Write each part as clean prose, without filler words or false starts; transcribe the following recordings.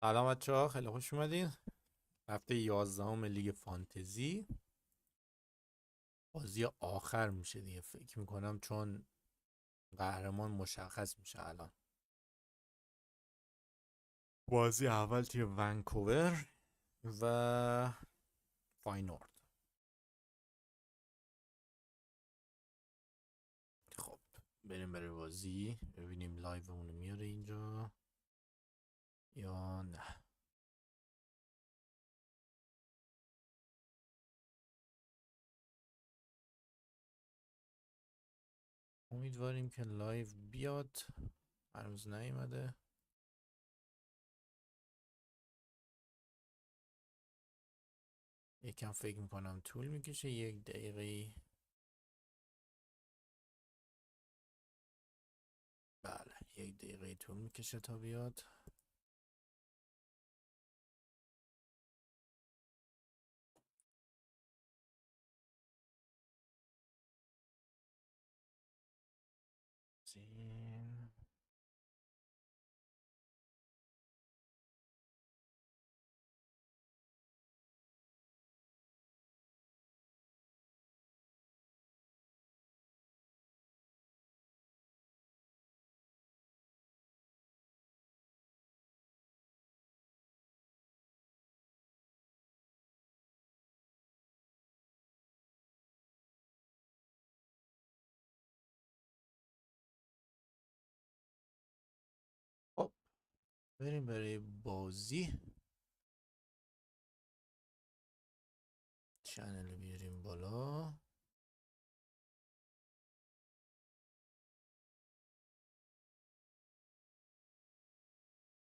سلام بچه‌ها، خیلی خوش اومدین. هفته 11 لیگ فانتزی، بازی آخر میشه دیگه فکر میکنم، چون قهرمان مشخص میشه الان. بازی اول توی ونکوور و فاینورد. خب بریم برای بازی، ببینیم لایومون میاره اینجا یا نه. امیدواریم که لایو بیاد، هنوز نیومده. یکم فکر میکنم طول میکشه، 1 دقیقه. بله 1 دقیقه طول میکشه تا بیاد. زین خب بریم برای بازی. چنل بیاریم بالا.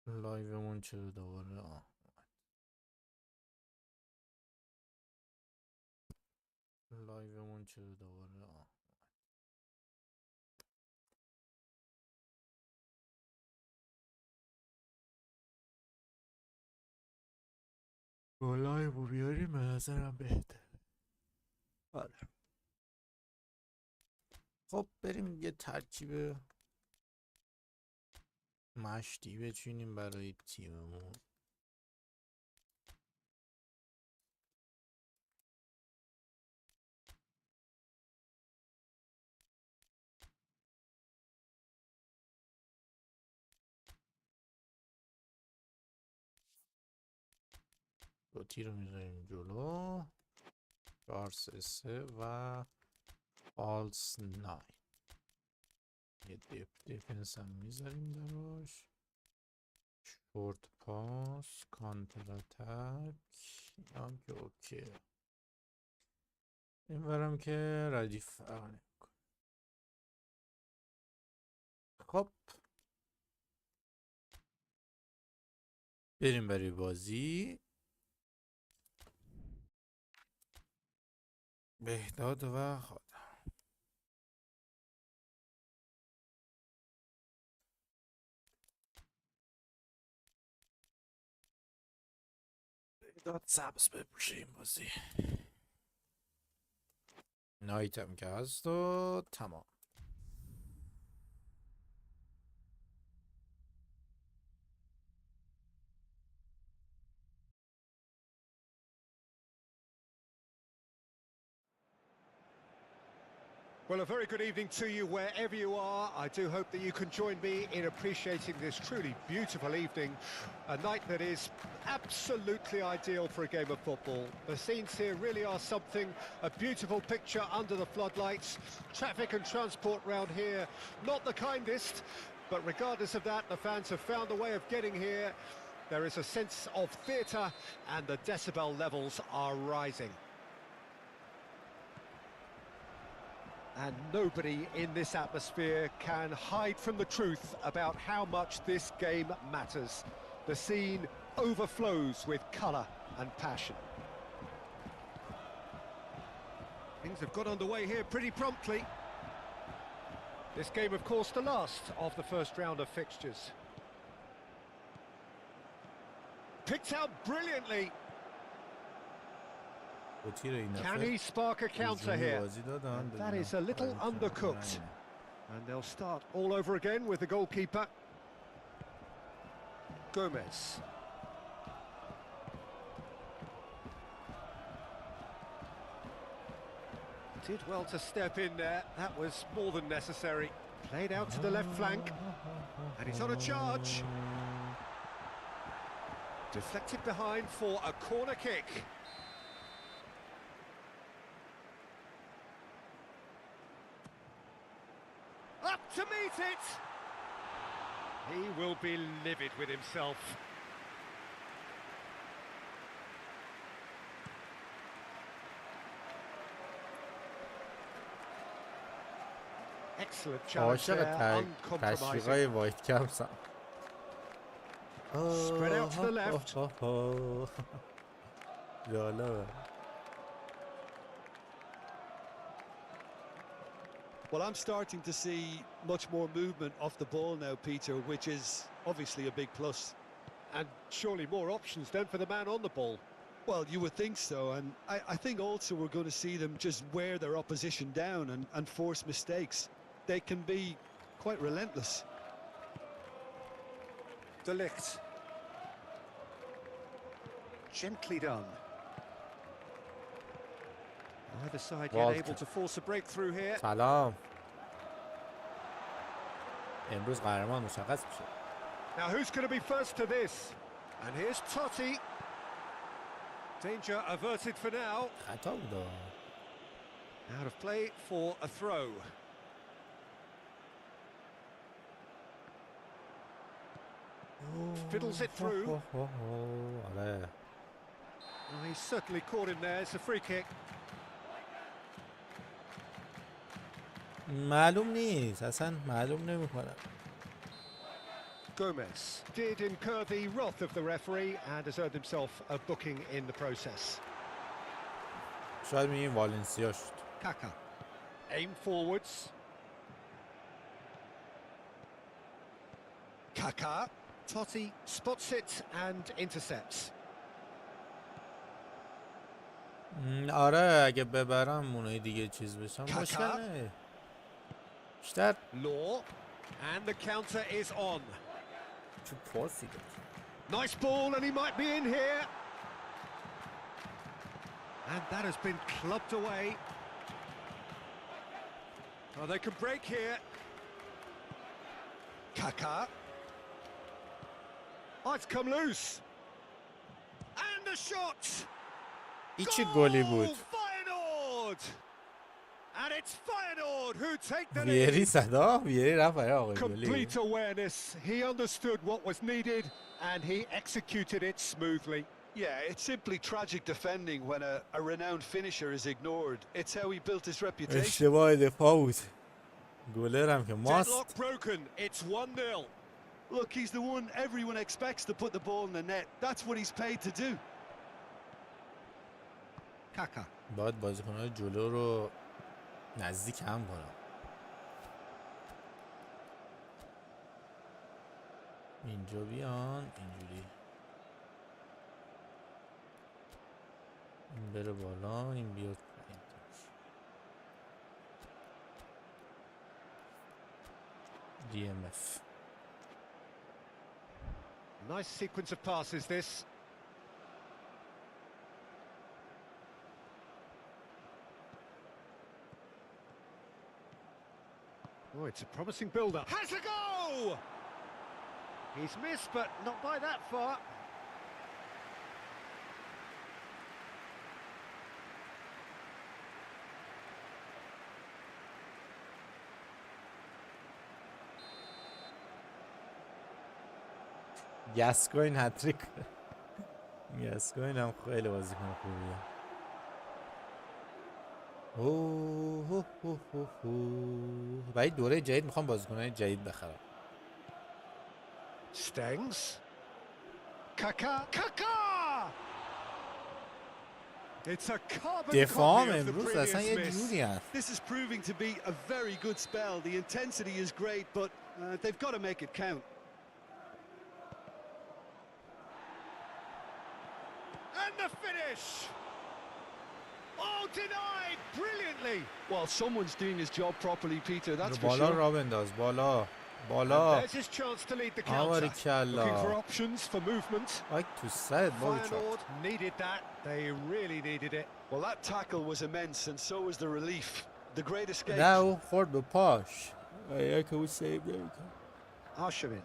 لایومون چرا دوباره لایومون چرا دوباره با لایو بیاریم به نظرم بهتر. آره. خب بریم یه ترکیب مشتی بچینیم برای تیممون. دوتی رو میذاریم جلو، 4-3-3 و فالس 9. یه دیفنس هم میذاریم داراش. شورت پاس، کانتر اتک، اینا هم که اوکی. این برم که ردیف فرق نمیکنه. خب بریم برای بازی. بهداد و خود بهداد سبز بپوشه این بازی. نایت هم که هست و تمام. Well, a very good evening to you wherever you are. I do hope that you can join me in appreciating this truly beautiful evening, a night that is absolutely ideal for a game of football. The scenes here really are something, a beautiful picture under the floodlights. Traffic and transport round here, not the kindest, but regardless of that, the fans have found a way of getting here. There is a sense of theatre and the decibel levels are rising. And nobody in this atmosphere can hide from the truth about how much this game matters. The scene overflows with colour and passion. Things have got underway here pretty promptly. This game, of course, the last of the first round of fixtures. Picked out brilliantly. Can he spark a counter here? And that is a little undercooked. And they'll start all over again with the goalkeeper. Gomez. Did well to step in there. That was more than necessary. Played out to the left flank. And he's on a charge. Deflected behind for a corner kick. Up to meet it. He will be livid with himself. Excellent challenge there, uncompromising. Spread out to the left. Well, I'm starting to see much more movement off the ball now, Peter, which is obviously a big plus. And surely more options then for the man on the ball. Well, you would think so, and I think also we're going to see them just wear their opposition down and force mistakes. They can be quite relentless. De Ligt. Gently done. Either side yet able to force a breakthrough here. سلام. امروز قهرمان مشخص میشه. Now who's going to be first to this? And here's Totti. Danger averted for now. خطا بود. Out of play for a throw. Fiddles it through. آره. Oh, he's certainly caught him there. It's a free kick. معلوم نیست. اصلا معلوم نمی‌کنه. Gomez did incur the wrath of the referee and has earned himself a booking in the process. شاید میگیم والنسیا شد. Kaka. Aim forwards. Kaka. Totti spots it and intercepts. آره اگه ببرم اونای دیگه چیز بشم مشکل نه. بیشتر Law. And the counter is on. چه پاسی داد. Nice ball and he might be in here. And that has been clubbed away. Oh, they can break here. Kaka. Oh, it's come loose. And a shot. ایچی گلی بود. Feyenoord. And it's Feyenoord who take the ویری صدا ویری رفت برای آقای گلی. Complete awareness. He understood what was needed and he executed it smoothly. Yeah, it's simply tragic defending when a renowned finisher is ignored. It's how he built his reputation. اشتباه دفاع بود. گلر هم که ماست. Deadlock broken. It's 1-0. Look, he's the one everyone expects to put the ball in the net. That's what he's paid to do. Kaka. باید بازیکن‌های جلو رو نزدیک هم کنم. اینجا بیان اینجوری. این بره بالا این بیاد پایین. DMF. Nice sequence of passes this. Oh, it's a promising build-up. Has a go! He's missed, but not by that far. گسکوین هتریک. گسکوین هم خیلی بازیکن خوبیه. برای دوره جدید میخوام بازیکن‌های جدید بخرم. Stengs. Kaka. Kaka! It's a carbon دفاع copy of the امروز اصلا previous یه miss. جوری هست. This is proving to be a very good spell. The intensity is great, but they've got to make it count. And the finish! Oh, denied brilliantly! Well, someone's doing his job properly, Peter. That's for بالا sure. را بنداز بالا. بالا. There's his chance to lead the آماری counter. Looking for کلا. options for movement. آی تو سرت بابی چاپ. Feyenoord needed that. They really needed it. Well, that tackle was immense, and so was the relief. The great escape. نه او خورد به پاش. ایا که او سیو نمی‌کنه. Arshavin.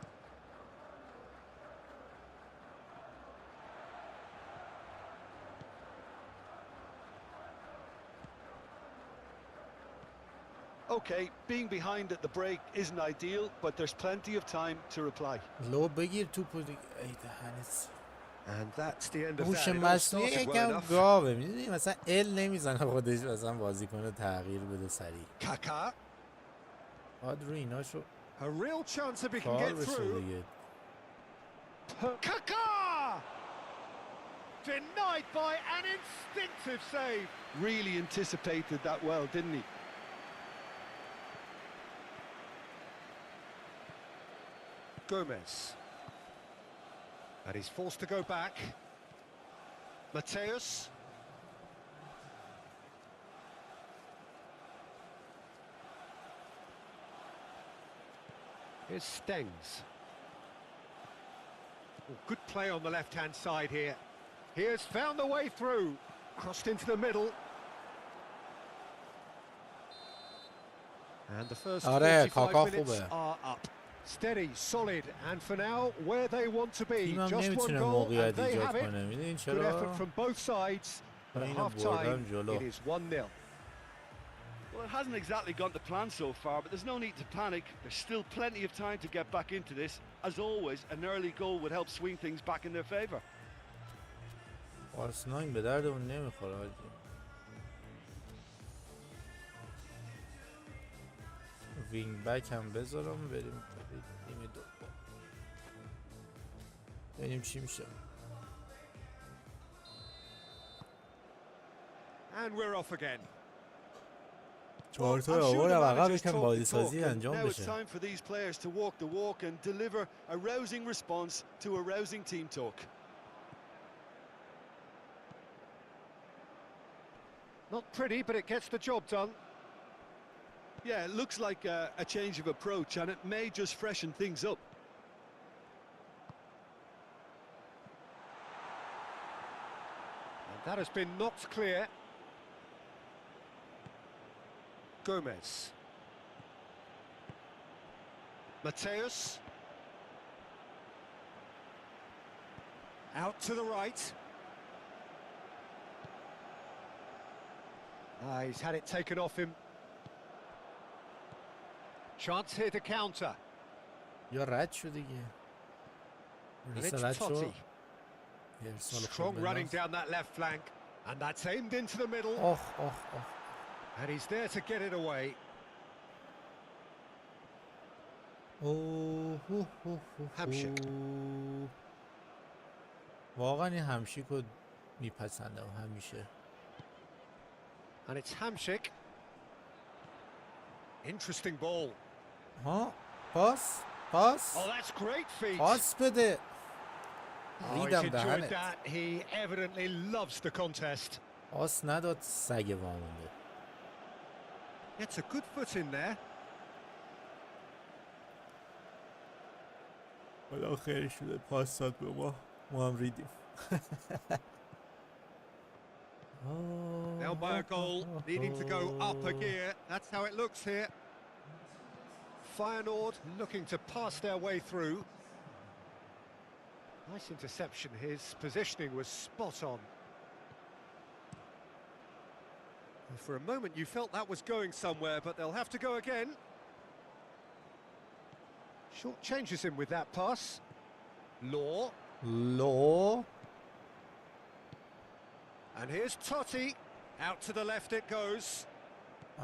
Okay, being behind at the break isn't ideal, but there's plenty of time to reply. لو بگیر توپو دیگه. ای دهنت. And that's the end of هوش that. It all مصنوعی started well یکم enough. گاوه میدونی مثلا ال نمیزنه خودش مثلا بازیکن تغییر بده سریع. Kaka. باید رو ایناشو A real chance if he can کار get بشه through. دیگه. Kaka! Denied by an instinctive save. Really anticipated that well, didn't he? Gomez. And he's forced to go back. Mateus. Here's Stengs. Oh, good play on the left-hand side here. He has found the way through. Crossed into the middle. And the first 45 minutes are up. Steady, solid, and for now, where they want to be. Just one goal, and they have it. Good effort from both sides. At half-time, it is 1-0. Well, it hasn't exactly gone to plan so far, but there's no need to panic. There's still plenty of time to get back into this. As always, an early goal would help swing things back in their favour. آرسنال به درد اون نمیخوره حاجی. وینگ بک هم بذارم بریم تیم دوم. ببینیم چی میشه. And we're off again. چهار تا آوردم عقب یکم بازی سازی انجام Now it's بشه. time for these players to walk the walk and deliver a rousing response to a rousing team talk. Not pretty, but it gets the job done. Yeah, it looks like a change of approach, and it may just freshen things up. And that has been knocked clear. Gomez. Mateus. Out to the right. He's had it taken off him. Chance here to counter. یا رد شد دیگه. And it's Totti. ارسال Strong خوب running بناس. down that left flank. And that's aimed into the middle. آخ آخ آخ. And he's there to get it away. اوه هو هو هو. همشک. واقعا این همشیک رو میپسندم همیشه. And it's Hamsik. Interesting ball. ها پاس پاس Oh, that's great feet. پاس بده. Oh, he's ریدم enjoyed دهنت. that. He evidently loves the contest. پاس نداد سگ وامونده. Gets a good foot in there. حالا خیلی شده پاس داد به ما هم ریدیم. Now by a goal, needing to go up a gear. That's how it looks here. Feyenoord looking to pass their way through. Nice interception. His positioning was spot on. For a moment you felt that was going somewhere, but they'll have to go again. Short changes him with that pass. Law. لو And here's Totti. Out to the left it goes.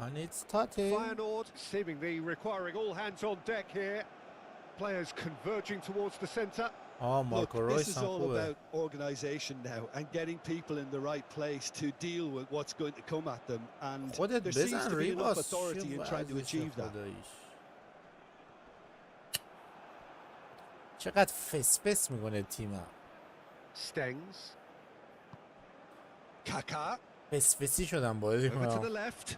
and it's Totti. Feyenoord seemingly requiring all hands on deck here. Players converging towards the centre. آه Look, مارکو this رویس is هم all خوبه. about organisation now and getting people in the right place to deal with what's going to come at them. And خودت there seems بزن to be enough ریباس. authority in trying to achieve that. چقدر فسفس میکنه تیمم. Stengs. Kaka. فسفسی شدم بازی Over to the کنم. left.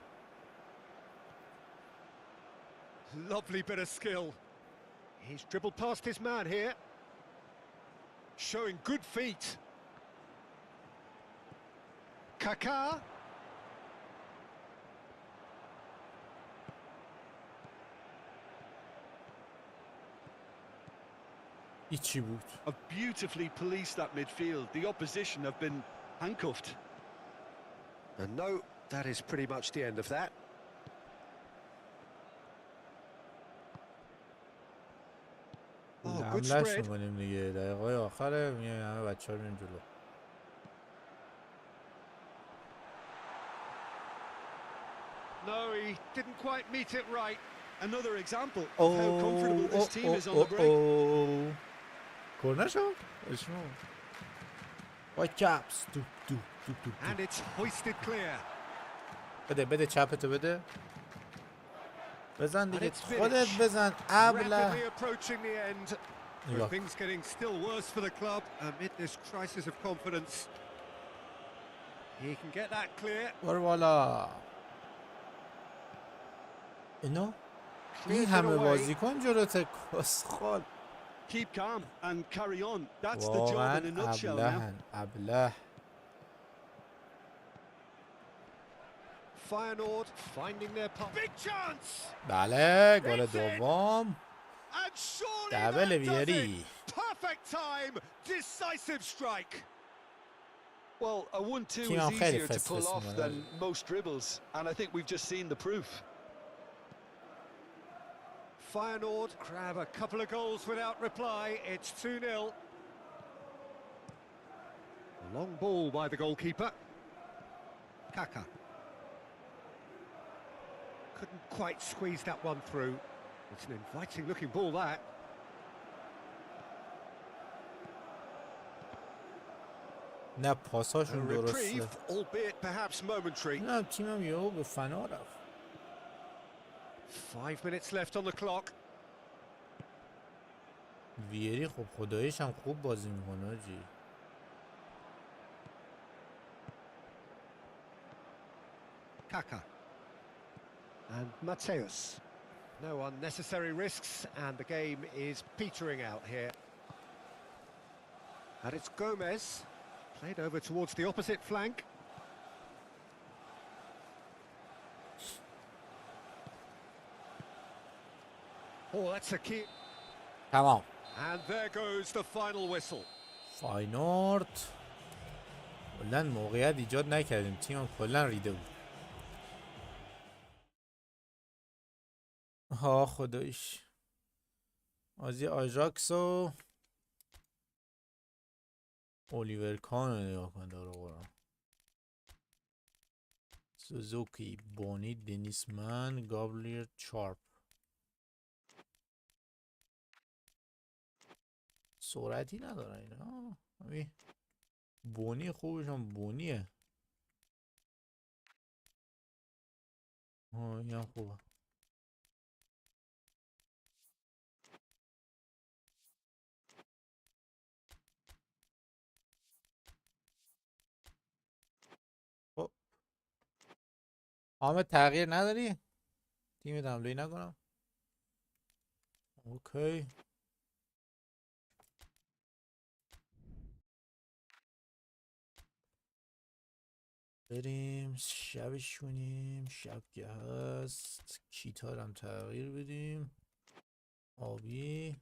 Lovely bit of skill. He's dribbled past his man here. Showing good feet. Kaká. هیچی بود. Have beautifully policed that midfield. The opposition have been handcuffed. And no, that is pretty much the end of that. Oh, good حملهش spread. میکنیم دیگه. دقیقه آخره میایم همه بچه ها میریم جلو. No, he didn't quite meet it right. Another example of how comfortable this team is on the break. کرنر شد؟ اشمو وای کپس دو دو دو دو And it's hoisted clear. بده چپتو بده بزن And دیگه it's خودت finished. بزن ابله Rapidly approaching the end. Yeah. With things getting still worse for the club amid this crisis of confidence. He can get that clear. برو بالا اینا این Clears it همه away. بازیکن جلوت کسخال Keep calm and carry on. That's the job واقعا in a nutshell now. ابلهن ابله Feyenoord finding their path. Big chance! بله گل دوم And surely دبل that does ویری it. Perfect time, decisive strike. Well, a 1-2 تیم is هم خیلی easier to فس pull فس off می‌کنه. than most dribbles, and I think we've just seen the proof. Feyenoord grab a couple of goals without reply. It's 2-0. Long ball by the goalkeeper. Kaká. Couldn't quite squeeze that one through. It's an inviting looking ball, that. نه A پاساشون درسته reprieve, albeit perhaps momentary. نه تیمم یهو به فنا رفت 5 minutes left on the clock. ویری خب خداییش هم خوب بازی میکنه جی Kaká. And Mateus. No unnecessary risks, and the game is petering out here. And it's Gomez. Played over towards the opposite flank. Oh, that's a key. تمام And there goes the final whistle. فاینورد کلا موقعیت ایجاد نکردیم تیم کلا ریده بود ها خداییش بازی آژاکس و اولیور کان رو نگاه کن داره قرآن سوزوکی بونی دنیسمن گابلیر چارپ سرعتی ندارن اینا همین بونی خوبشون بونیه این هم خوبه خب حامد تغییر نداری؟ تیم حمله نکنم اوکی بریم شبش کنیم شب که هست کیتار هم تغییر بدیم آبی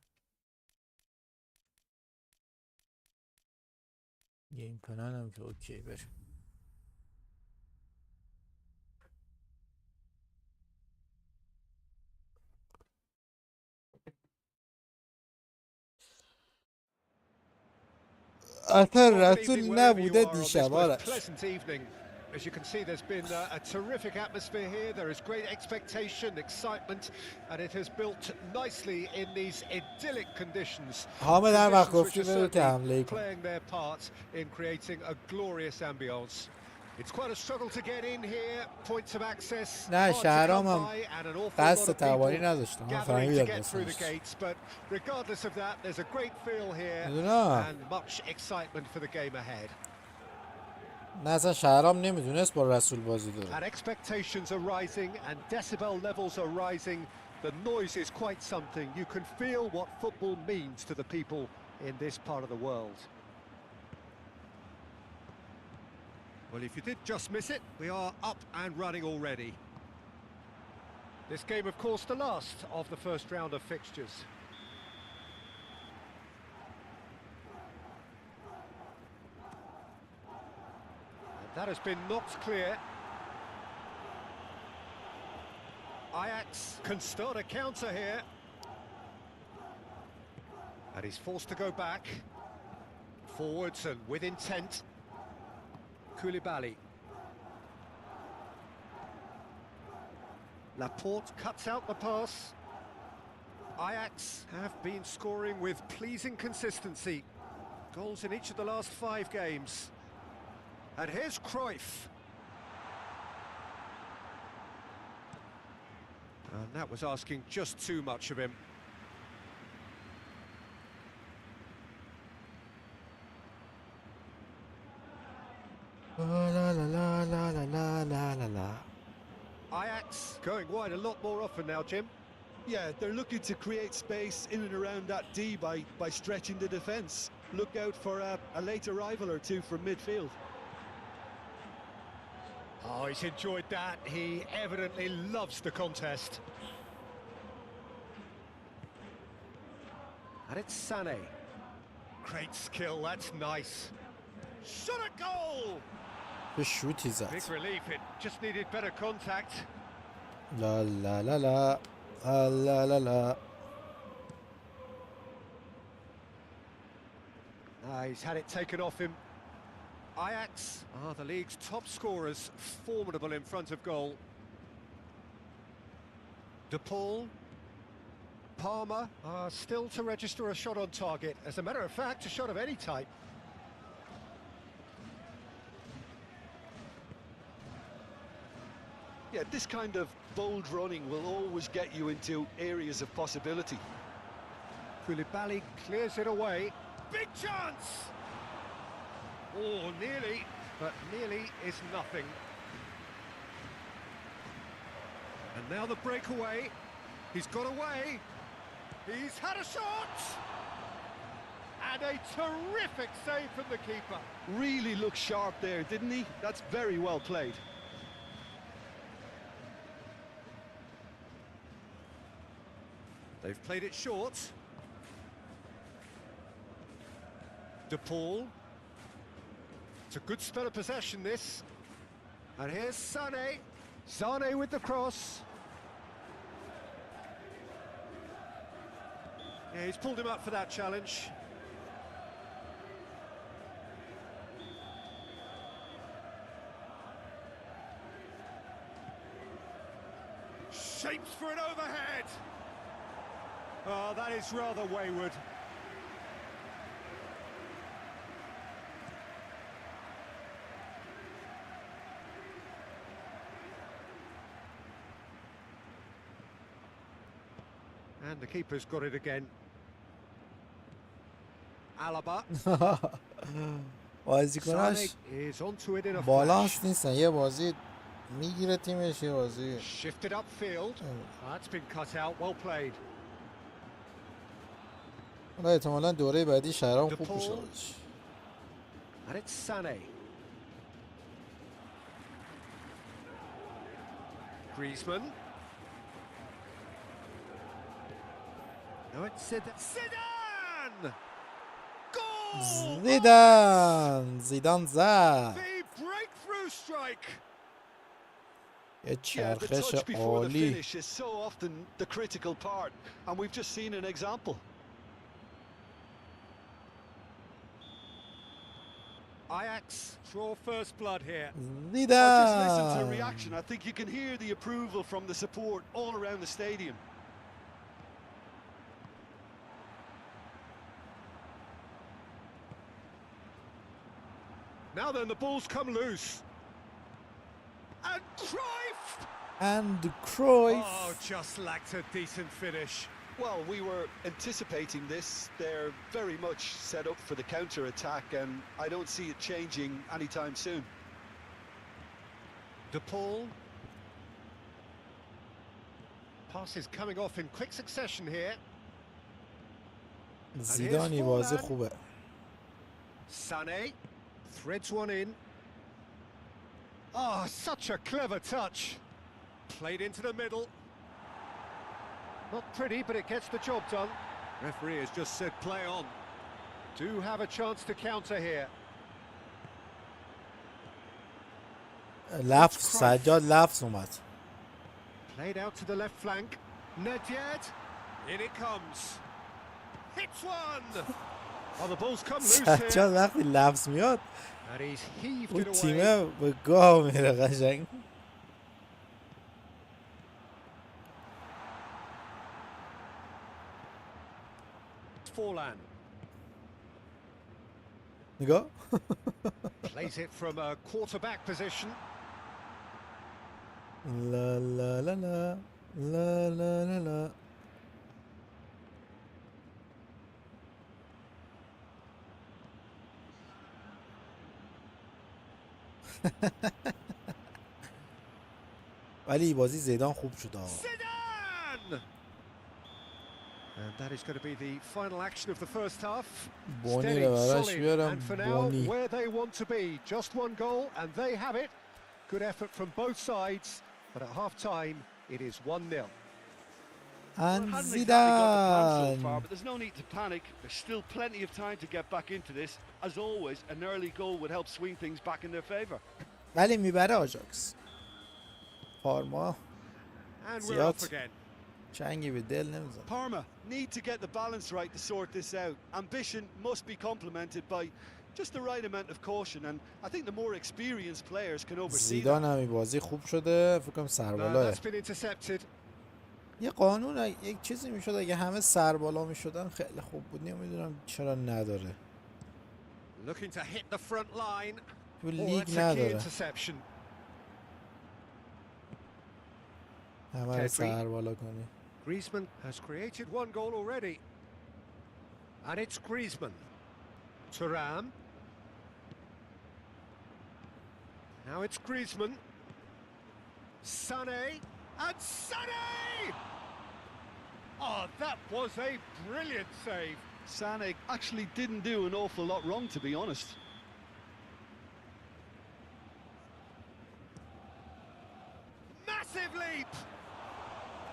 گیم پلن هم که اوکی بریم اصلا رسول نبوده دیشب آرش As you can see, there's been a terrific atmosphere here. There is great expectation, excitement, and it has built nicely in these idyllic conditions. حامد هر وقت Conditions which گفتی are بگو که certainly حمله کن playing their part in creating a glorious ambience. It's quite a struggle to get in here. Points of access نه hard to شهرام come هم by, and an awful lot قصد of توانی people نداشتم من gathering to فهمیدم get through the داستانش gates. But regardless of that, there's a great feel here میدونم and much excitement for the game ahead. نه اصلا شهرام نمیدونست با رسول بازی داره And expectations are rising and decibel levels are rising The noise is quite something. You can feel what football means to the people in this part of the world. Well, if you did just miss it, we are up and running already. This game, of course, the last of the first round of fixtures. And that has been knocked clear. Ajax can start a counter here. And he's forced to go back. Forwards and with intent. Koulibaly. Laporte cuts out the pass. Ajax have been scoring with pleasing consistency. Goals in each of the last 5 games. And here's Cruyff. And that was asking just too much of him. La la la la la la la la la. Ajax going wide a lot more often now, Jim. Yeah, they're looking to create space in and around that D by stretching the defence. Look out for a late arrival or two from midfield. Oh, he's enjoyed that. He evidently loves the contest. And it's Sané. Great skill, that's nice. Shot a goal! به شوتی زد. Big relief, it just needed better contact. لا لا لا لا لا لا لا. He's had it taken off him. Ajax are the league's top scorers, formidable in front of goal. De Paul. Palmer are still to register a shot on target. As a matter of fact, a shot of any type. Yeah, this kind of bold running will always get you into areas of possibility. Koulibaly clears it away. Big chance! Oh, nearly, but nearly is nothing. And now the breakaway. He's got away. He's had a shot! And a terrific save from the keeper. Really looked sharp there, didn't he? That's very well played. They've played it short. De Paul. It's a good spell of possession, this. And here's Sané. Sané with the cross. Yeah, he's pulled him up for that challenge. Shapes for an overhead. Oh, that is rather wayward. And the keeper's got it again. Alaba. بازیکناش is onto it in a بالانس flash. نیستن. یه بازی میگیره تیمش، یه بازی Shifted upfield. That's been cut out. Well played. حالا احتمالا دوره بعدی شهرام De خوب Paul. میشه باش. And it's Sané. Griezmann. No, it's Zidane! Goal! زیدان زد. The breakthrough strike. یه Yeah, the چرخش touch before the عالی. finish is so often the critical part, and we've just seen an example. Ajax draw first blood here. Well, just listen to the زیدان. reaction. I think you can hear the approval from the support all around the stadium. Now then, the ball's come loose. And Cruyff! And Cruyff. Oh, just lacked a decent finish. Well, we were anticipating this. They're very much set up for the counter-attack, and I don't see it changing anytime soon. De Paul. Passes coming off in quick succession here. زیدانی بازی خوبه. Sané threads one in. Oh, such a clever touch. Played into the middle. Not pretty, but it gets the job done. Referee has just said play on. Do have a chance to counter here. لفظ سجاد لفظ اومد. Played out to the left flank. Nedjed. In it comes. Hits one. Oh, the ball's come loose here. سجاد وقتی لفظ میاد And he's heaved اون it away. تیمه به گاه میره قشنگ. Forlan. نگاه. Plays it from a quarterback position. لا لا لا لا لا لا لا لا. ولی بازی زیدان خوب شد آقا. Zidane! And that is going to be the final action of the first half. بونی Steady, رو براش solid, بیارم. and for now, بونی. where they want to be. Just one goal, and they have it. Good effort from both sides, but at half-time, it is 1-0. Well, it hasn't exactly got the plan so far, but there's no need to panic. There's still plenty of time to get back into this. As always, an early goal would help swing things back in their favour. ولی میبره آژاکس. پارما And we're زیاد off again. چنگی به دل نمیزن. Parma need to get the balance right to sort this out. Ambition must be complemented by just the right amount of caution, and I think the more experienced players can oversee زیدان that. هم این بازی خوب شده. فکر کنم No, سربالاه. that's been intercepted. یه قانون یک چیزی میشد اگه همه سربالا میشدن خیلی خوب بود. نمیدونم چرا نداره. Looking to hit the front line. تو Oh, لیگ that's a key نداره. interception. همه رو سربالا کنی. Griezmann has created one goal already. And it's Griezmann. Thuram. Now it's Griezmann. Sané. And Sané! Oh, that was a brilliant save. Sané actually didn't do an awful lot wrong, to be honest. Massive leap!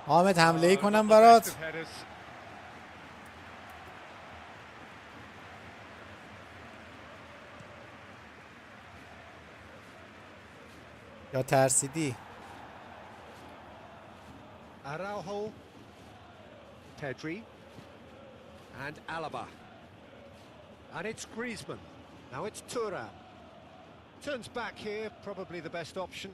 حامد حمله ای Oh, کنم not the برات. best of headers. یا ترسیدی؟ Araujo, Pedri, and Alaba. And it's Griezmann. Now it's Thuram. Turns back here, probably the best option.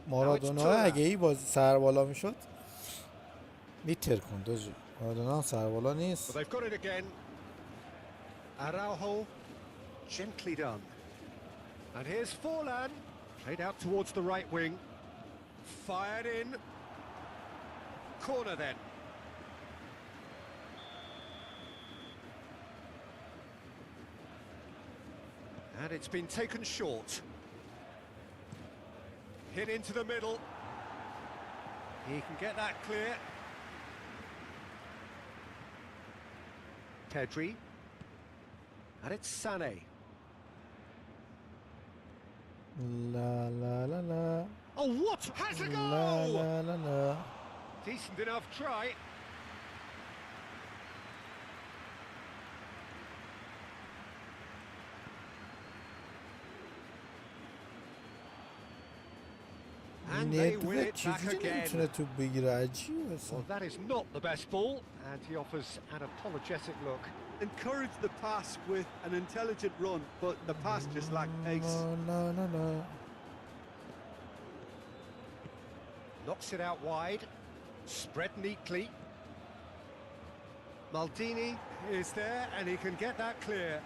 مارادونا اگه ای بازی سربالا میشد میتر کن دوجی. مارادونا سربالا نیست. But they've got it again. Araujo, gently done. And here's Forlan, played out towards the right wing. Fired in. Corner then. And it's been taken short. Hit into the middle. He can get that clear. Pedri. And it's Sané. لا لا لا لا. Oh, what? Has a لا goal! لا لا لا. Decent enough try. And they win ندوه it back چیزی again. نمیتونه تو بگیره. عجیبه اصلا. Well, that is not the best ball, and he offers an apologetic look. Encourage the pass with an intelligent run, but the pass just lacked pace. لا لا لا. Knocks it out wide. Spread neatly. Maldini is there, and he can get that clear.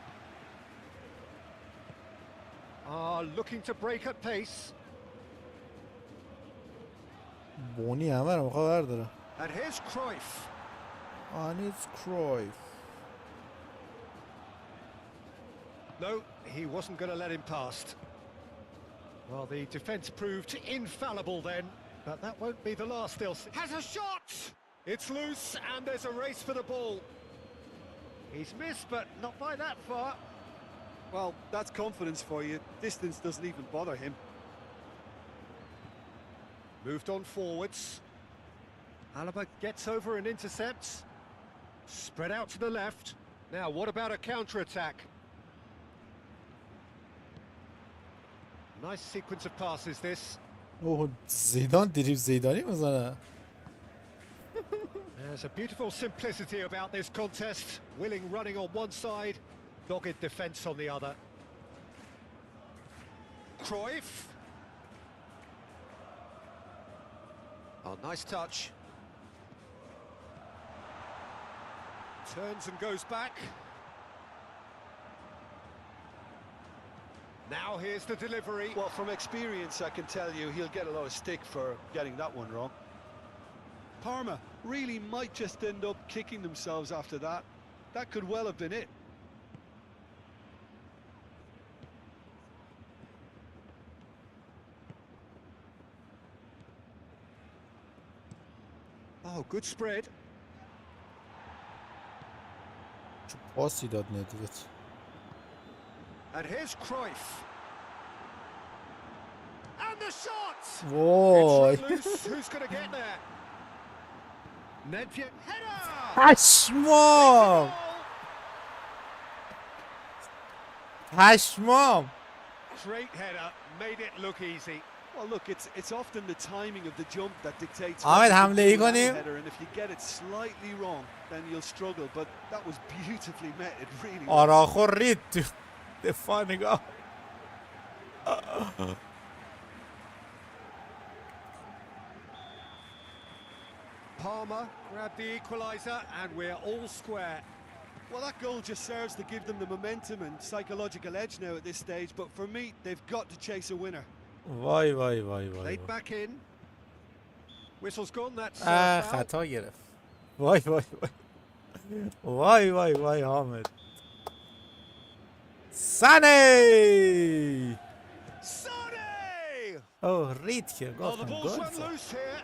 Looking to break at pace. بونی همه رو میخواه برداره. And here's Cruyff. And it's Cruyff. No, he wasn't going to let him past. Well, the defence proved infallible then. But that won't be the last they'll see. Has a shot! It's loose and there's a race for the ball. He's missed, but not by that far. Well, that's confidence for you. Distance doesn't even bother him. Moved on forwards. Alaba gets over and intercepts. Spread out to the left. Now, what about a counter-attack? Nice sequence of passes, this. اوه زیدان دریبل زیدانی میزنه. There's a beautiful simplicity about this contest. Willing running on one side, dogged defence on the other. Cruyff. Oh, nice touch. Turns and goes back. Now here's the delivery. Well, from experience, I can tell you he'll get a lot of stick for getting that one wrong. Parma really might just end up kicking themselves after that. That could well have been it. Oh, good spread. چه پاسی داد ندوت. And here's Cruyff. And the shot! وای. It's loose. Who's going to get there? Nedved header! پشمام. پشمام. Great header, made it look easy. Well, look, it's often the timing of the jump that dictates. Ahmet, what hamle you iyi do with konuyum. a header, and if you get it slightly wrong, then you'll struggle. But that was beautifully met. It really was. آراخو رید تو دفاع نگاه. Palmer grabbed the equaliser and we're all square. Well, that goal just serves to give them the momentum and psychological edge now at this stage. But for me, they've got to chase a winner. وای وای وای وای. Laid back in. Whistle's gone, that's foul. خطا گرفت. وای وای وای. وای وای وای حامد. سنه. Sane! اوه رید که Oh, the گفتم ball's گل run زد. loose here.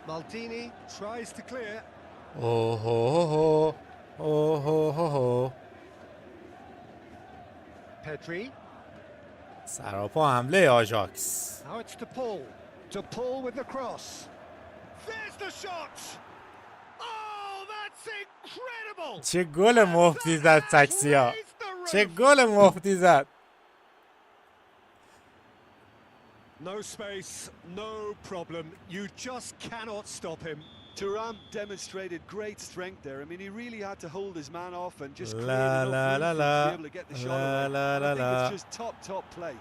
Maldini tries to clear. اوه هو اوه هو. Pedri. سراپا حمله آژاکس. Now it's to Paul. To Paul with the cross. There's the shot! Oh, that's incredible! چه گل مفتی زد تاکسیا. Raised the چه roof. گل مفتی زد. No space, no problem. You just cannot stop him. Thuram demonstrated great strength there. I mean, he really had to hold his man off and just create La, enough la, room la, for him to la. be able to get the shot La, away. la, And la, I think la. it's just top play.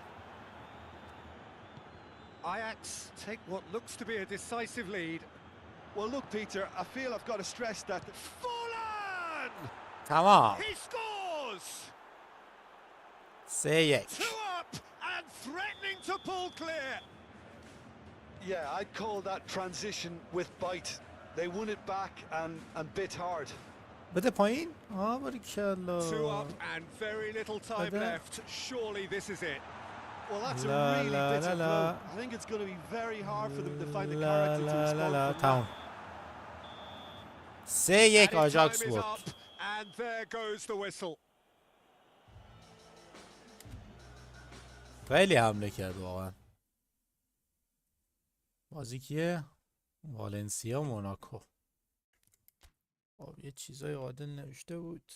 Ajax take what looks to be a decisive lead. Well, look, Peter, I feel I've got to stress that Fallen! تمام. He scores! 3-1. 2 up and threatening to pull clear. Yeah, I'd call that transition with bite. They won it back and bit hard. بده پایین. باریکلا. 2 up and very little time Bada. left. Surely this is it. Well, that's La, a really la, bitter la, blow. la. I think it's going to be very hard for them to find the لا character to لا لا respond لا from that. تمام. And 3-1 his آژاکس time is بود. up and there goes the whistle. خیلی حمله کرد واقعا. بازی کیه؟ والنسیا موناکو. خب یه چیزای عادل نوشته بود.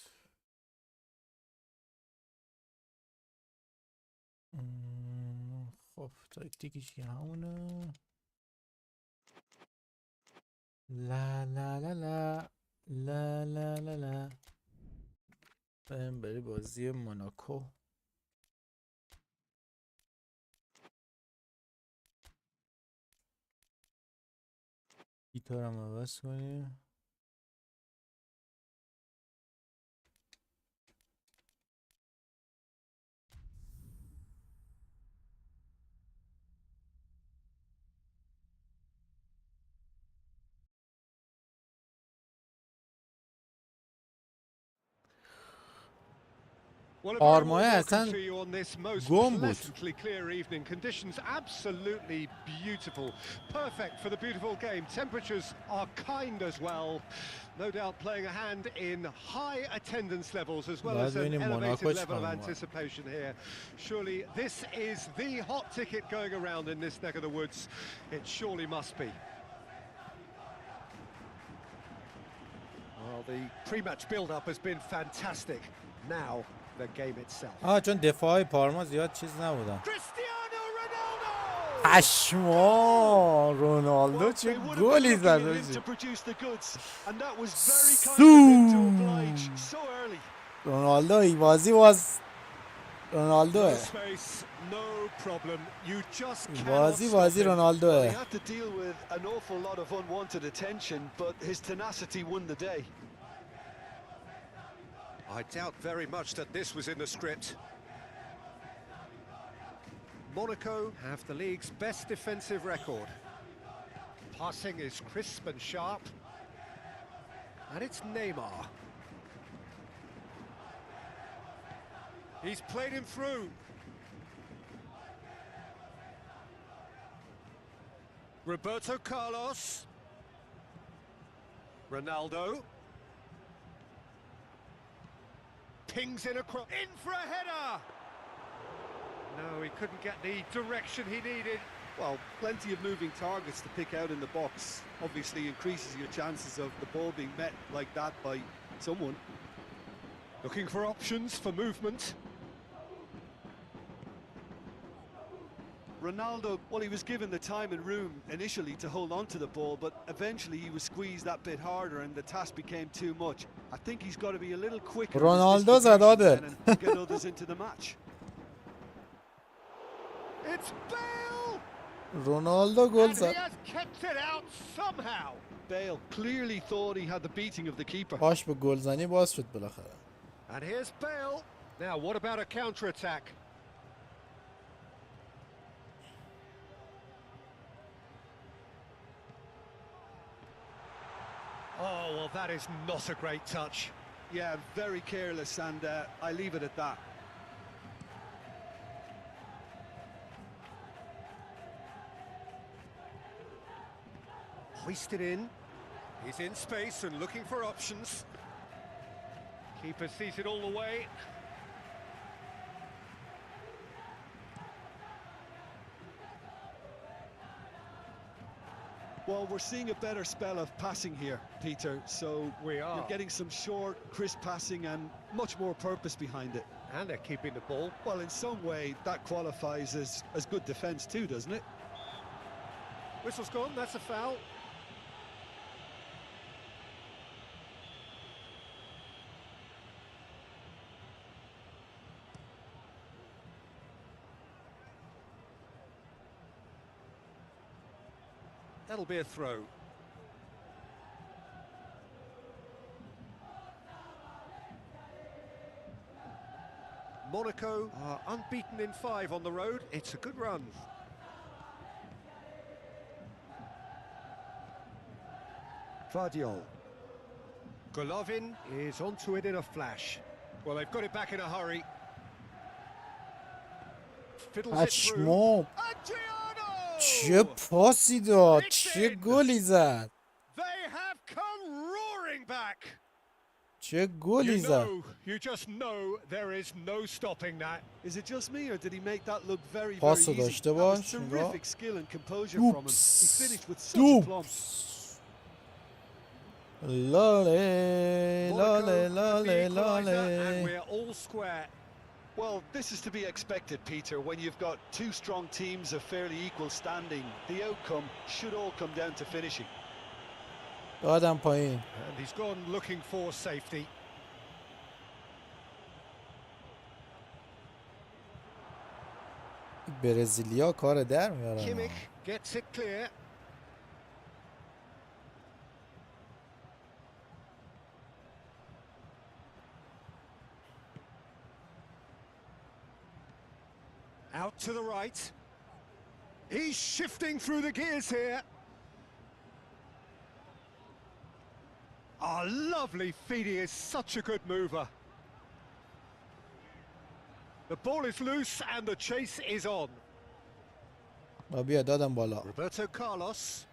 خب تاکتیکش که همونه. لا لا لا لا لا لا لا لا. بریم بری بازی موناکو. گیتارم عوض کنیم. آرمای اصلا گم بود. Clear evening conditions absolutely beautiful, perfect for the beautiful game. Temperatures are kind as well, no doubt playing a hand in high attendance levels as well as an elevated level of anticipation here. Surely this is the hot ticket going around in this neck of the woods. It surely must be. Well, the pre-match build-up has been fantastic. Now the game itself. چون دفاع پارما زیاد چیز نبودن. Cristiano Ronaldo! پشما رونالدو چه گلی زد. رونالدو این بازی واز رونالدو بازی رونالدو. I doubt very much that this was in the script. Monaco have the league's best defensive record. Passing is crisp and sharp. And it's Neymar. He's played him through. Roberto Carlos. Ronaldo. Pings in across, in for a header! No, he couldn't get the direction he needed. Well, plenty of moving targets to pick out in the box. Obviously increases your chances of the ball being met like that by someone. Looking for options for movement. Ronaldo, well, he was given the time and room initially to hold on to the ball, but eventually he was squeezed that bit harder and the task became too much. I think he's got to be a little quicker Ronaldo زداده. and get others into the match. It's Bale! رونالدو گل And he زد. has kept it out somehow. Bale clearly thought he had the beating of the keeper. پاش به گلزنی باز شد بالاخره. And here's Bale. Now, what about a counter-attack? Oh, well, that is not a great touch. Yeah, very careless, and I leave it at that. Hoisted in. He's in space and looking for options. Keeper sees it all the way. Well, we're seeing a better spell of passing here, Peter, so We are. you're getting some short, crisp passing and much more purpose behind it. And they're keeping the ball. Well, in some way, that qualifies as good defence too, doesn't it? Whistle's gone, that's a foul. That'll be a throw. Monaco are unbeaten in 5 on the road. It's a good run. Vardiol. Golovin is onto it in a flash. Well, they've got it back in a hurry. Fiddles it through. پشما چه پاسی داد، چه گلی زد، They have come roaring back. چه گلی زد. You just know there is no stopping that. Is it just me, or did he make that look very, very پاسو easy? داشته That was باش. terrific skill and composure from him. He دوپس finished with such a plumb. لاله لاله لاله And لاله. we're all square. Well, this is to be expected, Peter. When you've got two strong teams of fairly equal standing, the outcome should all come down to finishing. دادم پایین. And he's gone looking for safety. برزیلیا کار در میارن. Kimmich gets it clear. Out to the right. He's shifting through the gears here. Oh, lovely feed. He is such a good mover. The ball is loose and the chase is on. بیا دادم بالا. Roberto Carlos.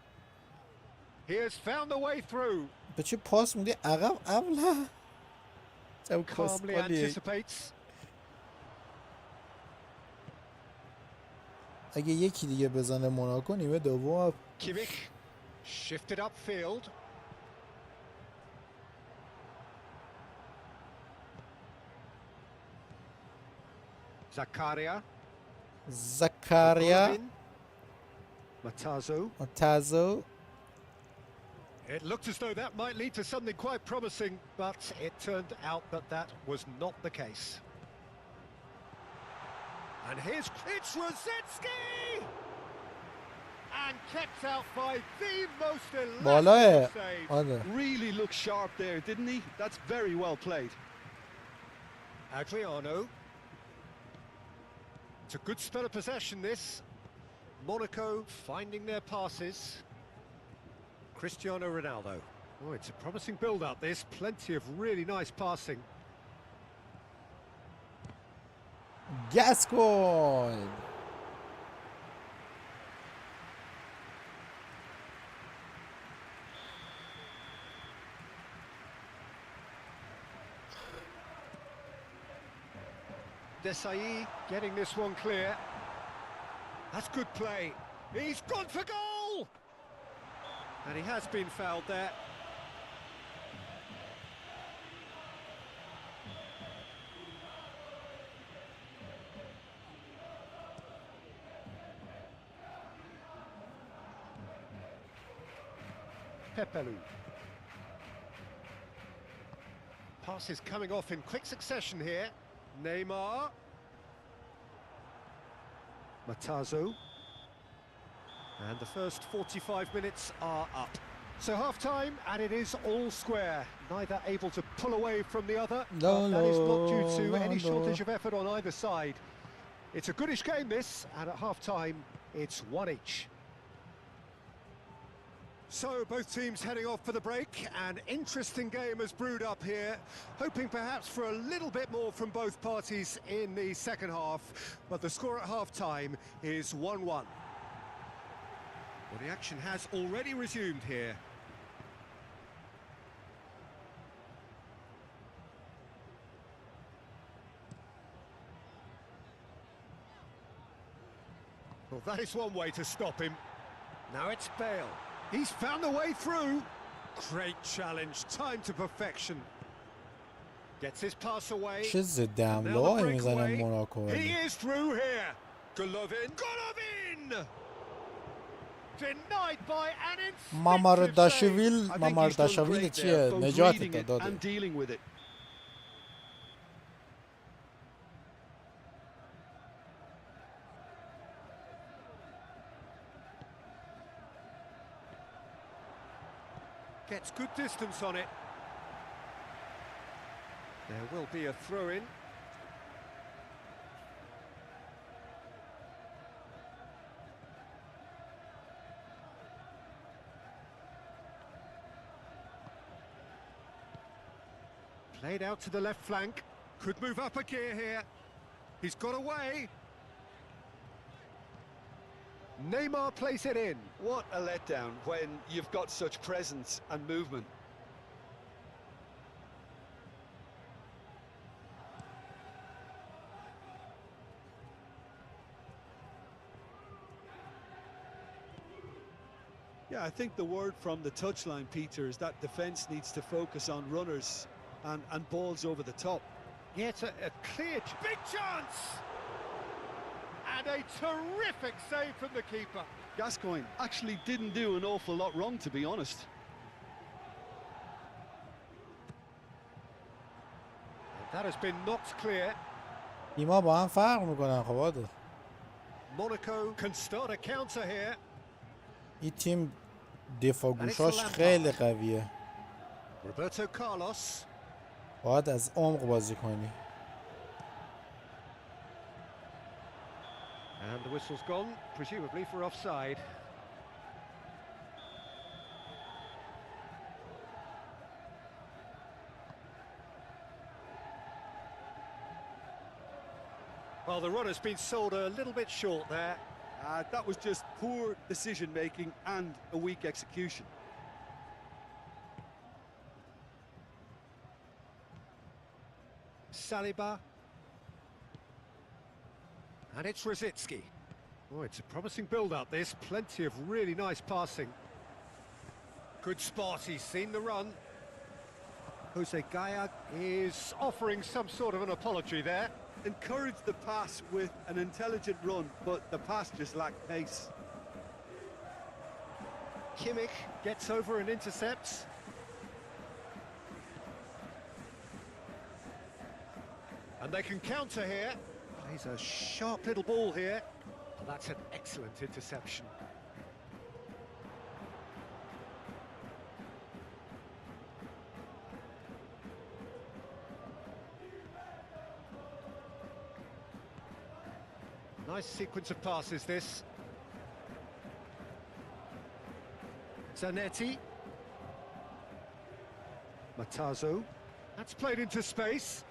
He has found the way through. به چه پاس میدی عقب ابله. Calmly anticipates. اگه یکی دیگه بزنه موناکو نیمه دوم. Kimmich shifted upfield. Zakaria. Matazo. It looked as though that might lead to something quite promising, but it turned out that that was not the case. And it's Rosetsky! And kept out by the most elaborate save. Really looked sharp there, didn't he? That's very well played. Adriano. It's a good spell of possession, this. Monaco finding their passes. Cristiano Ronaldo. Oh, it's a promising build-up, this. Plenty of really nice passing. Gascoigne! Desailly getting this one clear. That's good play. He's gone for goal! And he has been fouled there. Pepelu. Passes coming off in quick succession here. Neymar. Matazo. And the first 45 minutes are up. So half-time, and it is all square. Neither able to pull away from the other. But that is not due to any shortage of effort on either side. It's a goodish game, this, and at half-time, it's one each. So both teams heading off for the break. An interesting game has brewed up here, hoping perhaps for a little bit more from both parties in the second half, but the score at half-time is 1-1. Well, the action has already resumed here. Well, that is one way to stop him. Now it's Bale. He's found the way through. Great challenge, time to perfection. Gets his pass away. چه ضد حمله میزنن موناکو. He is through here. Golovin. Denied by an instinctive save. مامارداشویل چیه؟ نجات داده. Gets good distance on it. There will be a throw-in. Played out to the left flank. Could move up a gear here. He's got away. Neymar plays it in. What a letdown when you've got such presence and movement. Yeah, I think the word from the touchline, Peter, is that defence needs to focus on runners and balls over the top. Yeah, it's a clear, big chance! And a terrific save from the keeper. Gascoigne actually didn't do an awful lot wrong, to be honest. And that has been knocked clear. ایما با هم فرق میکنن خب عادل. Monaco can start a counter here. این تیم دفاع گوشاش خیلی قویه. Roberto Carlos. باید از عمق بازی کنی. And the whistle's gone, presumably for offside. Well, the run has been sold a little bit short there. That was just poor decision-making and a weak execution. Saliba. And it's Rosicki. Oh, it's a promising build-up, this. Plenty of really nice passing. Good spot, he's seen the run. Jose Gaya is offering some sort of an apology there. Encouraged the pass with an intelligent run, but the pass just lacked pace. Kimmich gets over and intercepts. And they can counter here. Plays a sharp little ball here. Well, that's an excellent interception. Nice sequence of passes, this. Zanetti. Matazo. That's played into space.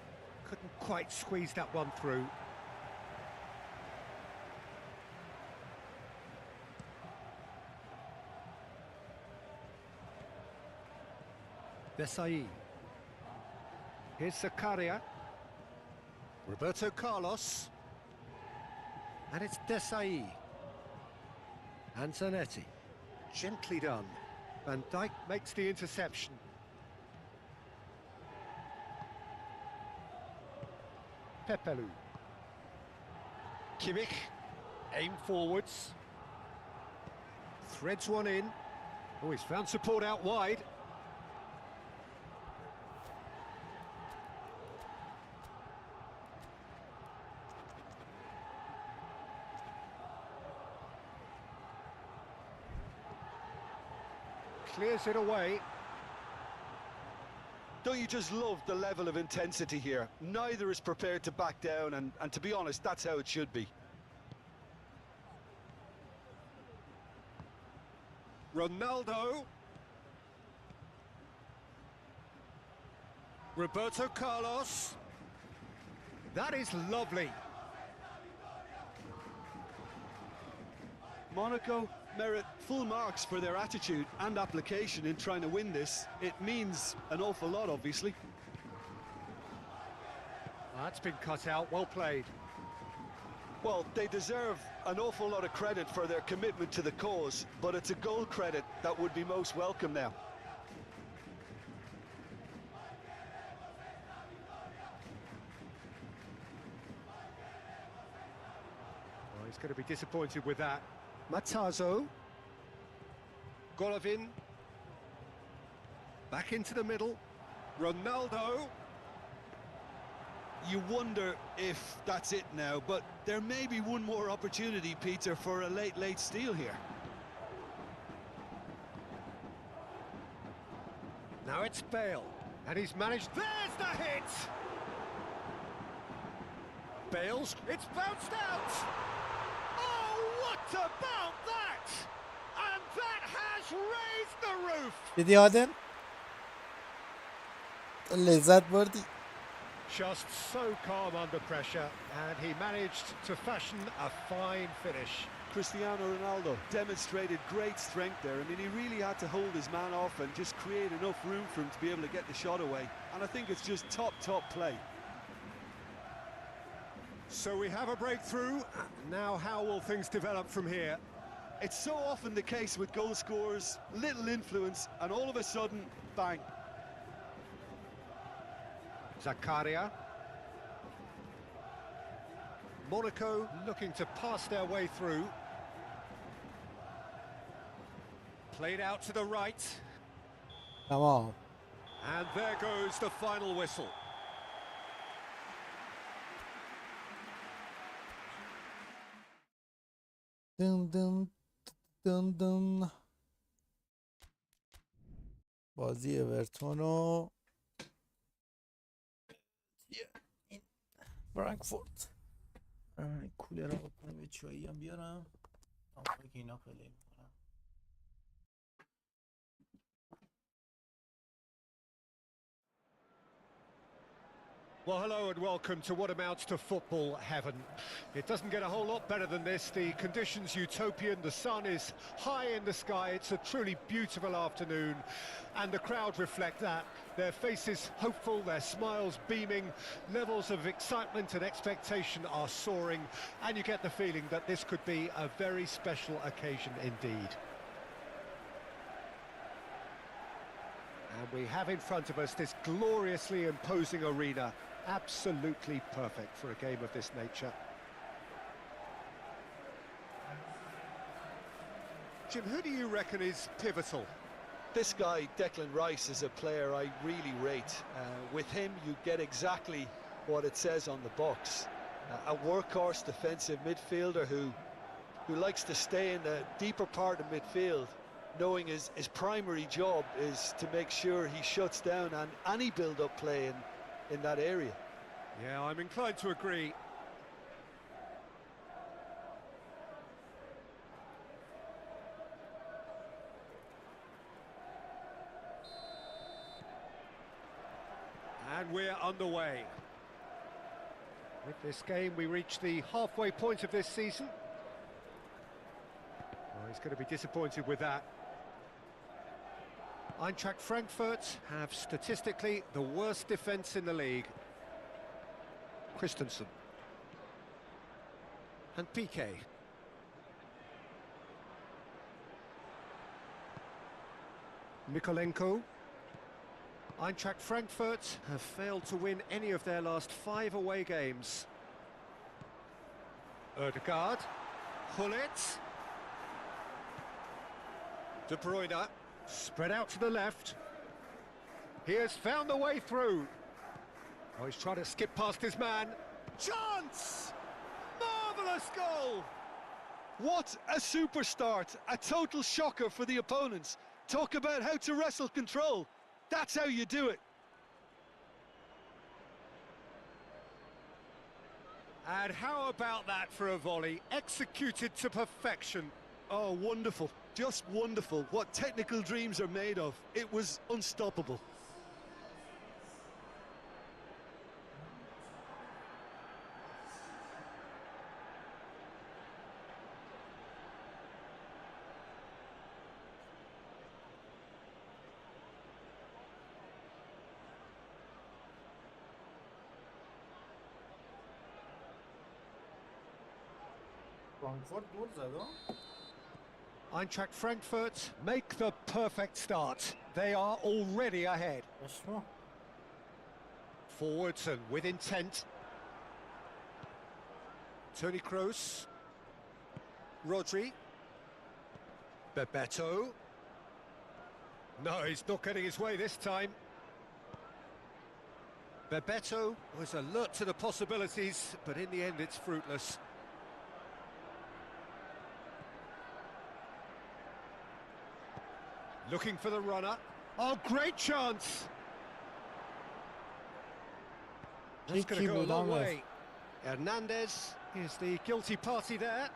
Couldn't quite squeeze that one through. Desai. Here's Zakaria. Roberto Carlos. And it's Desai. And Zanetti. Gently done. Van Dijk makes the interception. Pepelu. Kimmich. Aim forwards. Threads one in. Oh, he's found support out wide. Clears it away. Don't you just love the level of intensity here? Neither is prepared to back down, and to be honest, that's how it should be. Ronaldo. Roberto Carlos. That is lovely. Monaco merit full marks for their attitude and application in trying to win this. It means an awful lot, obviously. That's been cut out, well played. Well, they deserve an awful lot of credit for their commitment to the cause, but it's a goal credit that would be most welcome now. Oh, he's going to be disappointed with that. Matazo. Golovin. Back into the middle. Ronaldo. You wonder if that's it now, but there may be one more opportunity, Peter, for a late steal here. Now it's Bale. And he's managed... There's the hit! Bale's... It's bounced out! Oh, what about that? And that has raised the roof! دیدی آدم؟ لذت بردی. Just so calm under pressure, and he managed to fashion a fine finish. Cristiano Ronaldo demonstrated great strength there. I mean, he really had to hold his man off and just create enough room for him to be able to get the shot away. And I think it's just top play. So we have a breakthrough. Now how will things develop from here? It's so often the case with goal scorers, little influence, and all of a sudden, bang. Zakaria. Monaco looking to pass their way through. Played out to the right. تمام. And there goes the final whistle. دن دن دن دن. بازی اورتون و این فرانکفورت. کولر رو بکنم یه چایی هم بیارم تا که اینا پلی میکنم. Well, hello and welcome to what amounts to football heaven. It doesn't get a whole lot better than this. The conditions utopian, the sun is high in the sky, it's a truly beautiful afternoon, and the crowd reflect that. Their faces hopeful, their smiles beaming, levels of excitement and expectation are soaring, and you get the feeling that this could be a very special occasion indeed. And we have in front of us this gloriously imposing arena. Absolutely perfect for a game of this nature. Jim, who do you reckon is pivotal? This guy, Declan Rice, is a player I really rate. With him, you get exactly what it says on the box. A workhorse defensive midfielder who likes to stay in the deeper part of midfield, knowing his primary job is to make sure he shuts down any build-up play in that area. Yeah, I'm inclined to agree. And we're underway. With this game, we reach the halfway point of this season. Oh, he's going to be disappointed with that. Eintracht Frankfurt have statistically the worst defence in the league. Christensen. And Piqué. Mikolenko. Eintracht Frankfurt have failed to win any of their last 5 away games. Odegaard. Gullit. De Bruyne. Spread out to the left. He has found the way through. Oh, he's trying to skip past his man. Chance! Marvellous goal! What a super start! A total shocker for the opponents. Talk about how to wrestle control. That's how you do it. And how about that for a volley? Executed to perfection. Oh, wonderful. Just wonderful. What technical dreams are made of. It was unstoppable. فرانکفورت گل زد. Eintracht Frankfurt make the perfect start. They are already ahead. پشما. Forwards and with intent. Toni Kroos. Rodri. Bebeto. No, he's not getting his way this time. Bebeto was alert to the possibilities, but in the end it's fruitless. Looking for the runner. Oh, great chance! That's going to go a long way. Hernandez is the guilty party there.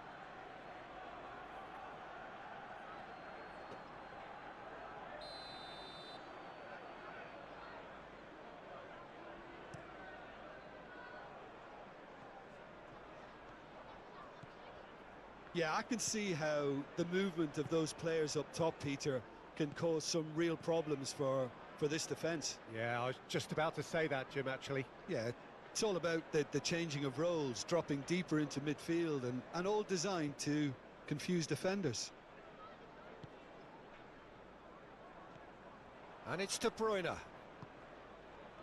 Yeah, I can see how the movement of those players up top, Peter, can cause some real problems for this defence. Yeah, I was just about to say that, Jim, actually. Yeah, it's all about the changing of roles, dropping deeper into midfield, and all designed to confuse defenders. And it's De Bruyne.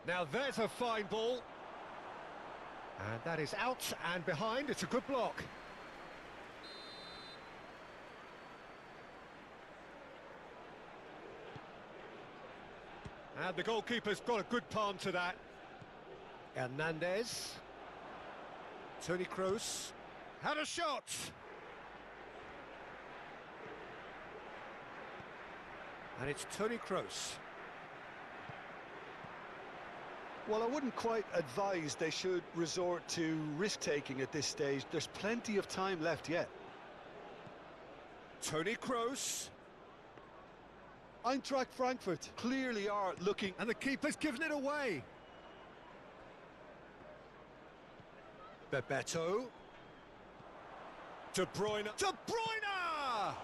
Now there's a fine ball. And that is out and behind. It's a good block. And the goalkeeper's got a good palm to that. Hernandez. Toni Kroos. Had a shot! And it's Toni Kroos. Well, I wouldn't quite advise they should resort to risk-taking at this stage. There's plenty of time left yet. Toni Kroos. Eintracht Frankfurt clearly are looking... And the keeper's given it away. Bebeto. De Bruyne. De Bruyne!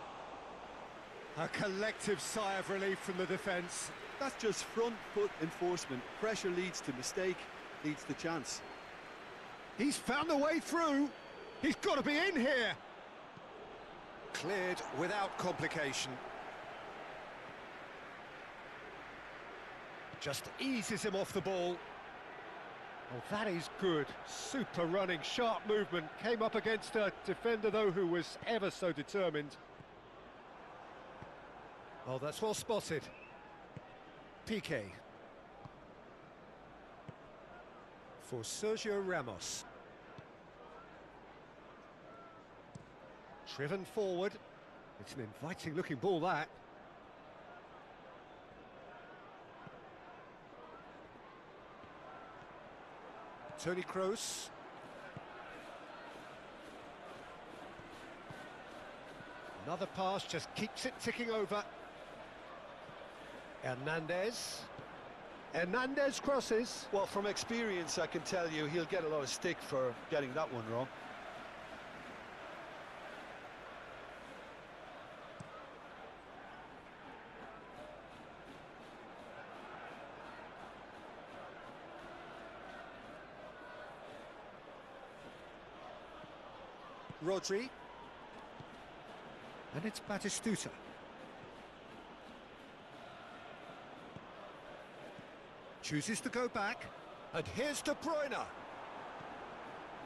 A collective sigh of relief from the defence. That's just front foot enforcement. Pressure leads to mistake, leads to chance. He's found a way through. He's got to be in here. Cleared without complication. Just eases him off the ball. Oh, that is good. Super running, sharp movement. Came up against a defender, though, who was ever so determined. Oh, that's well spotted. Piqué. For Sergio Ramos. Driven forward. It's an inviting-looking ball, that. Toni Kroos. Another pass, just keeps it ticking over. Hernandez. Hernandez crosses. Well, from experience, I can tell you he'll get a lot of stick for getting that one wrong. Rodri. And it's Batistuta. Chooses to go back. And here's De Bruyne.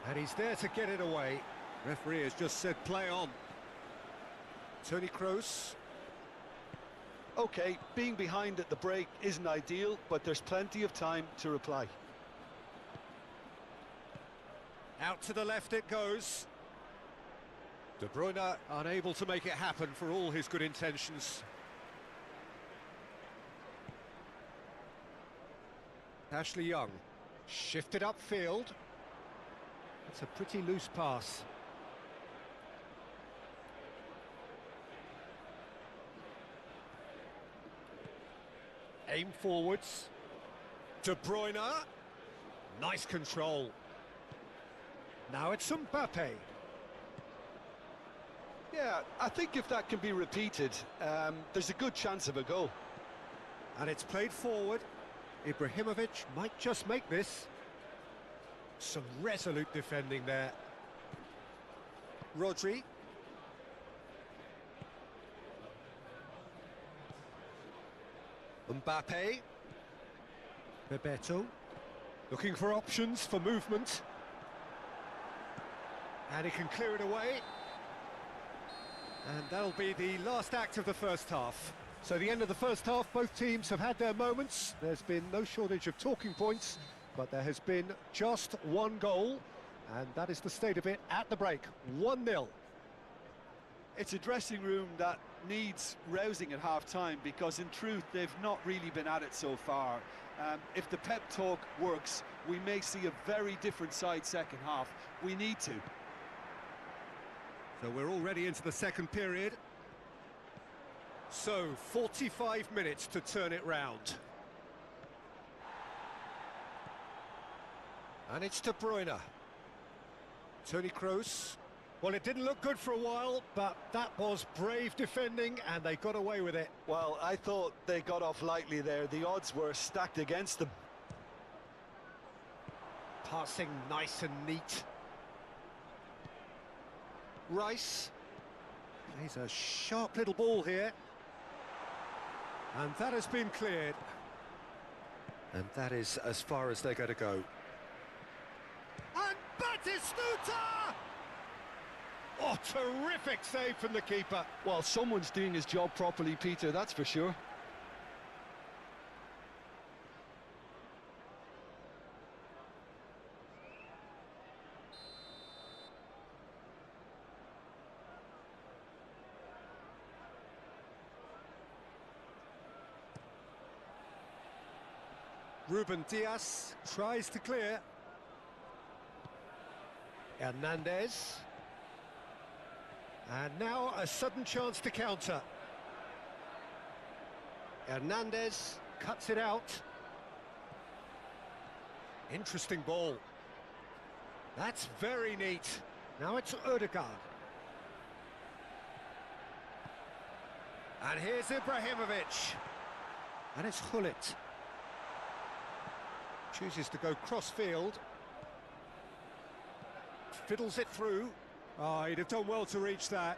And he's there to get it away. Referee has just said play on. Toni Kroos. Okay, being behind at the break isn't ideal, but there's plenty of time to reply. Out to the left it goes. De Bruyne unable to make it happen for all his good intentions. Ashley Young, shifted upfield. It's a pretty loose pass. Aim forwards. De Bruyne. Nice control. Now it's Mbappe. Yeah, I think if that can be repeated, there's a good chance of a goal. And it's played forward. Ibrahimovic might just make this. Some resolute defending there. Rodri. Mbappe. Bebeto. Looking for options for movement. And he can clear it away. And that'll be the last act of the first half. So the end of the first half, both teams have had their moments. There's been no shortage of talking points, but there has been just one goal, and that is the state of it at the break, 1-0. It's a dressing room that needs rousing at half-time, because in truth they've not really been at it so far. If the pep talk works, we may see a very different side second half. We need to. So we're already into the second period. So 45 minutes to turn it round. And it's De Bruyne. Toni Kroos. Well, it didn't look good for a while, but that was brave defending, and they got away with it. Well, I thought they got off lightly there. The odds were stacked against them. Passing nice and neat. Rice. He's a sharp little ball here. And that has been cleared. And that is as far as they're going to go. And Batistuta! Oh, terrific save from the keeper. Well, someone's doing his job properly, Peter, that's for sure. Ruben Diaz tries to clear. Hernandez. And now a sudden chance to counter. Hernandez cuts it out. Interesting ball. That's very neat. Now it's Ødegaard. And here's Ibrahimovic. And it's Gullit. Chooses to go cross-field. Fiddles it through. Oh, he'd have done well to reach that.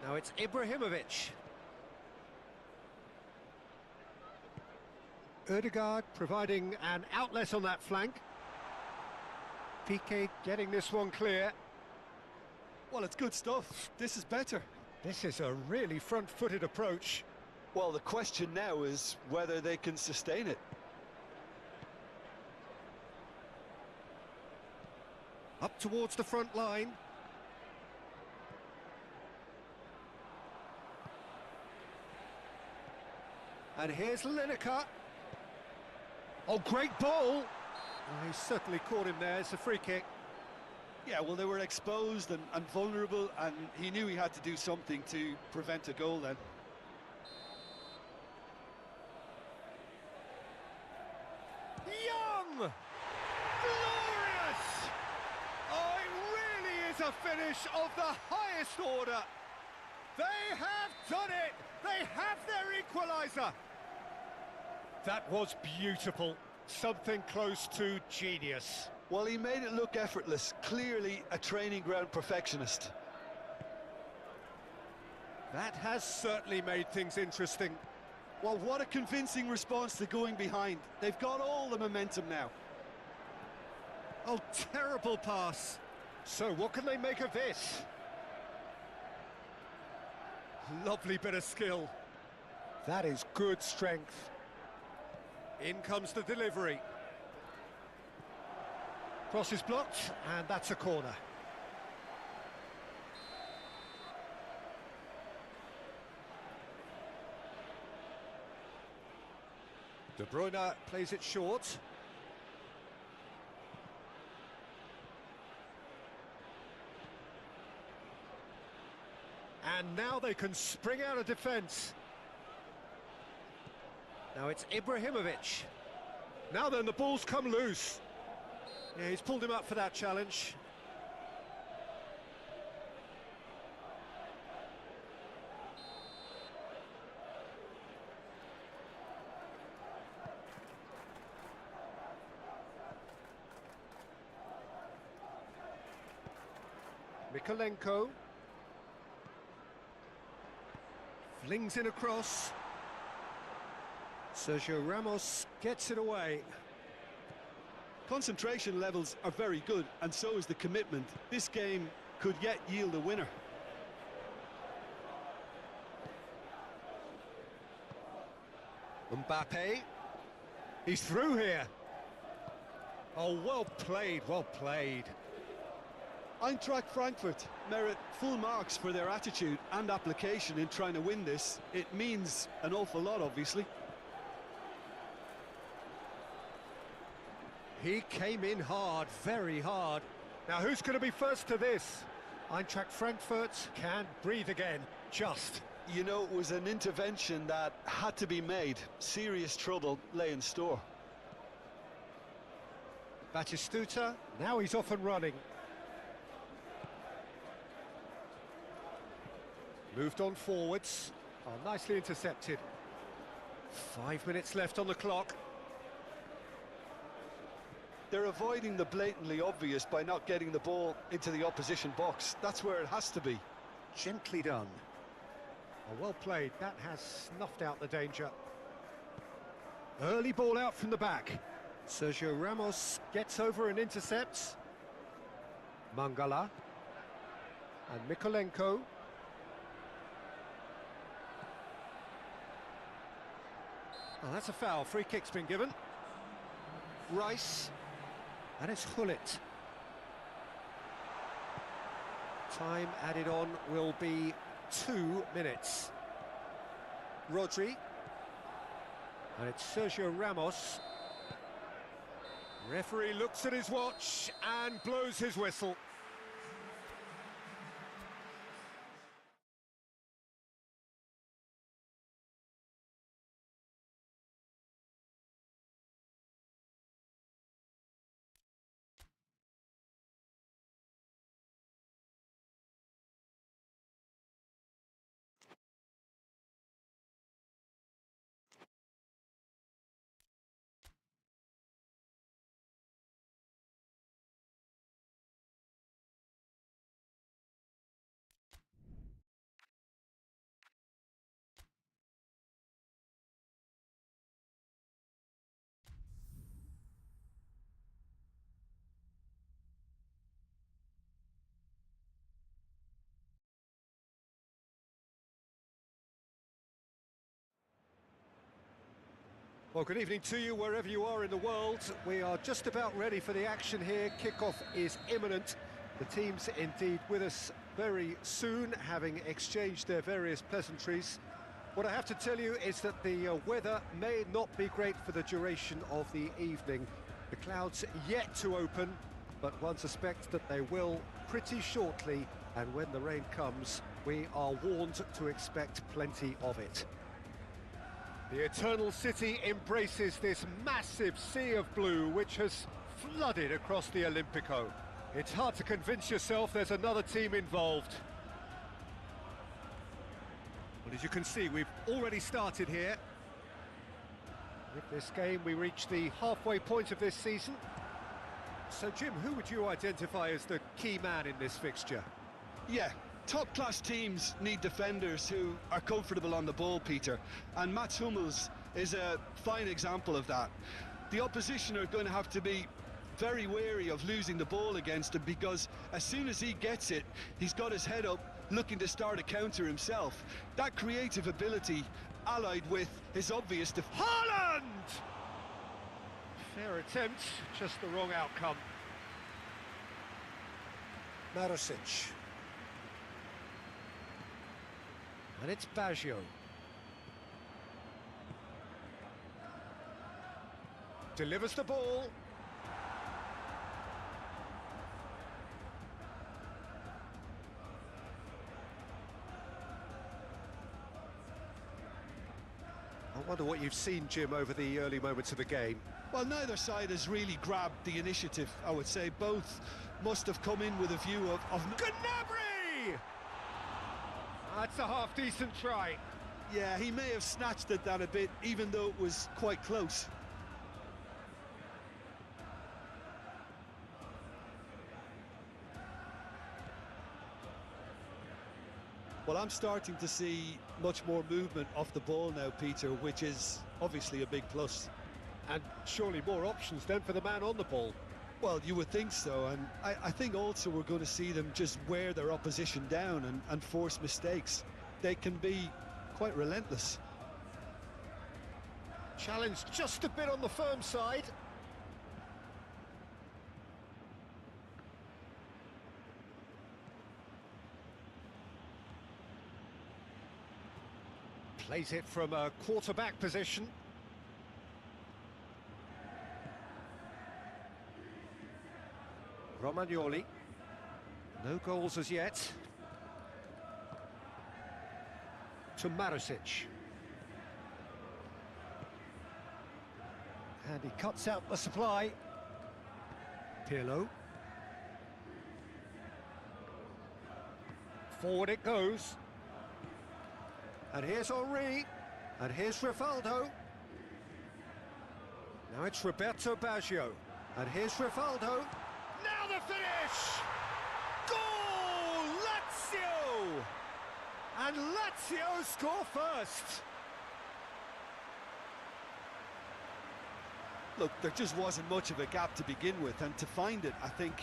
Now it's Ibrahimovic. Ødegaard providing an outlet on that flank. Piqué getting this one clear. Well, it's good stuff. This is better. This is a really front-footed approach. Well, the question now is whether they can sustain it. Up towards the front line. And here's Lineker. Oh, great ball! Oh, he certainly caught him there. It's a free kick. Yeah, well, they were exposed and vulnerable, and he knew he had to do something to prevent a goal then. Young! Glorious! Oh, it really is a finish of the highest order. They have done it! They have their equaliser! That was beautiful. Something close to genius. Well, he made it look effortless. Clearly a training ground perfectionist. That has certainly made things interesting. Well, what a convincing response to going behind. They've got all the momentum now. Oh, terrible pass. So what can they make of this? Lovely bit of skill. That is good strength. In comes the delivery. Cross is blocked, and that's a corner. De Bruyne plays it short. And now they can spring out of defence. Now it's Ibrahimovic. Now then, the ball's come loose. Yeah, he's pulled him up for that challenge. Mikolenko. Flings in a cross. Sergio Ramos gets it away. Concentration levels are very good, and so is the commitment. This game could yet yield a winner. Mbappe. He's through here. Oh, well played, well played. Eintracht Frankfurt merit full marks for their attitude and application in trying to win this. It means an awful lot, obviously. He came in hard, very hard. Now who's going to be first to this? Eintracht Frankfurt can breathe again, just. You know, it was an intervention that had to be made. Serious trouble lay in store. Batistuta, now he's off and running. Moved on forwards. Oh, nicely intercepted. 5 minutes left on the clock. They're avoiding the blatantly obvious by not getting the ball into the opposition box. That's where it has to be. Gently done. Oh, well played. That has snuffed out the danger. Early ball out from the back. Sergio Ramos gets over and intercepts. Mangala. And Mikolenko. Oh, that's a foul. Free kick's been given. Rice. And it's Gullit. Time added on will be 2 minutes. Rodri. And it's Sergio Ramos. Referee looks at his watch and blows his whistle. Well, good evening to you wherever you are in the world. We are just about ready for the action here. Kickoff is imminent. The team's indeed with us very soon, having exchanged their various pleasantries. What I have to tell you is that the weather may not be great for the duration of the evening. The clouds yet to open, but one suspects that they will pretty shortly, and when the rain comes, we are warned to expect plenty of it. The Eternal City embraces this massive sea of blue which has flooded across the Olympico. It's hard to convince yourself there's another team involved. Well, as you can see, we've already started here. With this game, we reach the halfway point of this season. So, Jim, who would you identify as the key man in this fixture? Yeah, top-class teams need defenders who are comfortable on the ball, Peter, and Mats Hummels is a fine example of that. The opposition are going to have to be very wary of losing the ball against him, because as soon as he gets it, he's got his head up looking to start a counter himself. That creative ability, allied with his obvious Haaland! Fair attempt, just the wrong outcome. Marusic. And it's Baggio. Delivers the ball. I wonder what you've seen, Jim, over the early moments of the game. Well, neither side has really grabbed the initiative, I would say. Both must have come in with a view of Gnabry! That's a half-decent try. Yeah, he may have snatched at that a bit, even though it was quite close. Well, I'm starting to see much more movement off the ball now, Peter, which is obviously a big plus. And surely more options then for the man on the ball. Well, you would think so, and I think also we're going to see them just wear their opposition down and force mistakes. They can be quite relentless. Challenge just a bit on the firm side. Plays it from a quarterback position. Romagnoli. No goals as yet. To Marusic. And he cuts out the supply. Pirlo. Forward it goes. And here's Henry. And here's Rivaldo. Now it's Roberto Baggio. And here's Rivaldo. Now the finish! Goal! Lazio! And Lazio score first! Look, there just wasn't much of a gap to begin with, and to find it, I think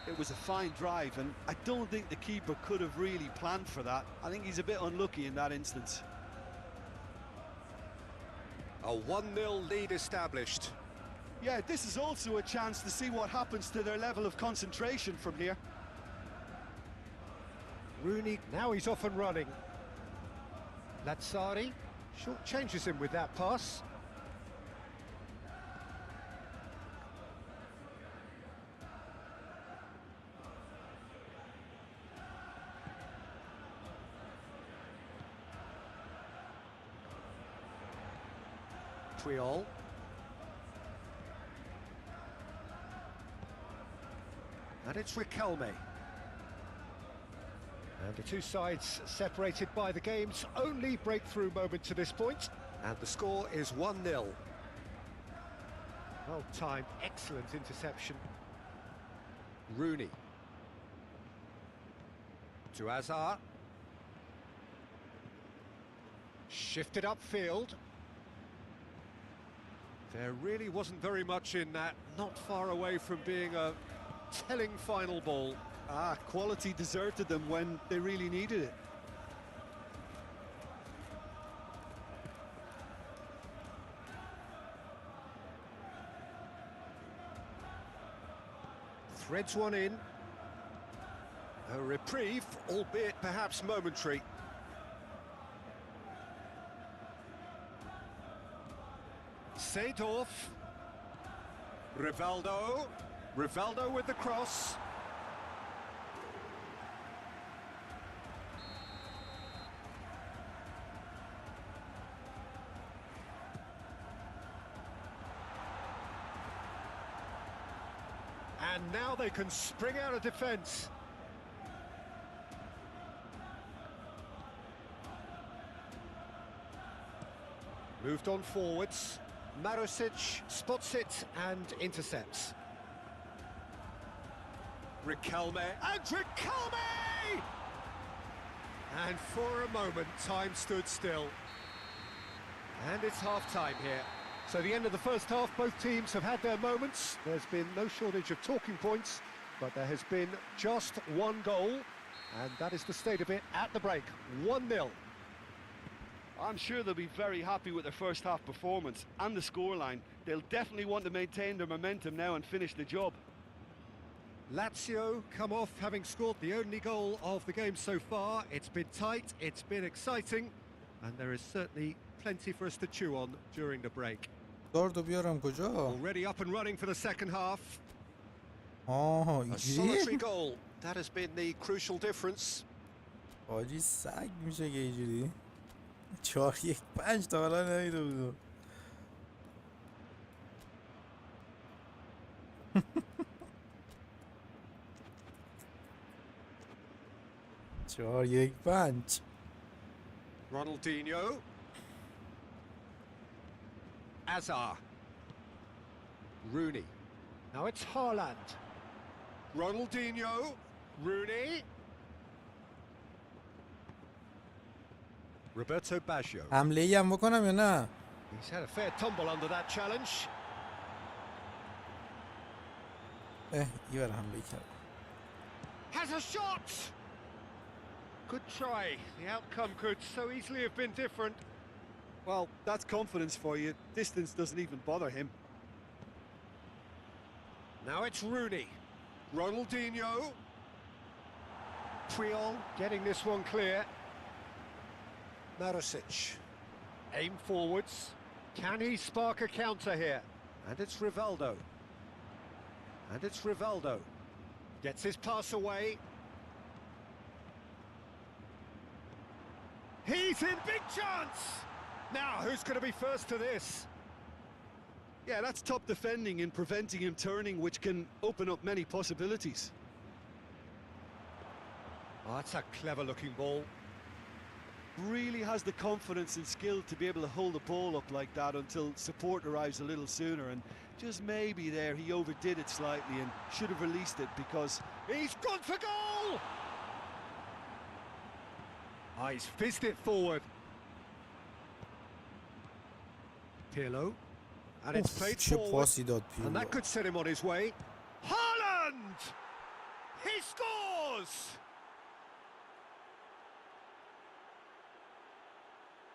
it was a fine drive, and I don't think the keeper could have really planned for that. I think he's a bit unlucky in that instance. A 1-0 lead established. Yeah, this is also a chance to see what happens to their level of concentration from here. Rooney, now he's off and running. Lazzari short changes him with that pass. Puyol. And it's Riquelme. And the two sides separated by the game's only breakthrough moment to this point. And the score is 1-0. Well timed, excellent interception. Rooney. To Hazard. Shifted upfield. There really wasn't very much in that, not far away from being a telling final ball. Quality deserted them when they really needed it. Threads one in. A reprieve, albeit perhaps momentary. Seedorf. Rivaldo. Rivaldo with the cross. And now they can spring out of defence. Moved on forwards. Marusic spots it and intercepts. Riquelme, and Riquelme! And for a moment, time stood still. And it's half-time here. So the end of the first half, both teams have had their moments. There's been no shortage of talking points, but there has been just one goal, and that is the state of it at the break, 1-0. I'm sure they'll be very happy with their first half performance and the scoreline. They'll definitely want to maintain their momentum now and finish the job. Lazio come off having scored the only goal of the game so far. It's been tight, it's been exciting, and there is certainly plenty for us to chew on during the break. بیارم کجا؟ Already up and running for the second half. A solitary اینجوری؟ goal. That has been the crucial difference. حاجی سگ میشه که اینجوری 4-1-5 تا حالا ندیده بودم. چهار یک پنج. Ronaldinho. Hazard. Rooney. Now it's Haaland. Ronaldinho. Rooney. Roberto Baggio. حمله ای هم بکنم یا نه؟ He's had a fair tumble under that challenge. یه بار حمله کرد. Has a shot! Good try. The outcome could so easily have been different. Well, that's confidence for you. Distance doesn't even bother him. Now it's Rooney. Ronaldinho. Puyol getting this one clear. Marusic. Aim forwards. Can he spark a counter here? And it's Rivaldo. And it's Rivaldo. Gets his pass away. He's in big chance! Now, who's going to be first to this? Yeah, that's top defending and preventing him turning, which can open up many possibilities. Oh, that's a clever-looking ball. Really has the confidence and skill to be able to hold the ball up like that until support arrives a little sooner, and just maybe there he overdid it slightly and should have released it because He's gone for goal! Oh, he's fizzed it forward. Pirlo. And it's played چه forward. پاسی داد And that پیرلو. could set him on his way. Haaland! He scores!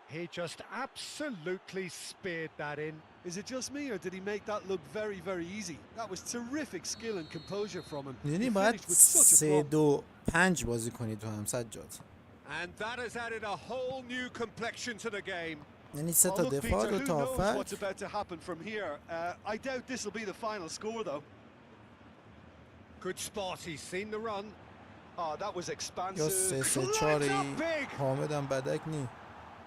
He just absolutely speared that in. is it just me or did he make that look very, very easy? That was terrific skill and composure from him. یعنی He باید finished with such a prop. 3-2-5 بازی کنید تو هم سجاد. And that has added a whole new complexion to the game. یعنی سه Oh, تا look, دفاع Peter, دو who تا knows what's هافک. about to happen from here? I doubt this will be the final score, though. Good spot, he's seen the run. Oh, that was یا expansive. 3-4 Climbs up big. حامد هم بدک نی.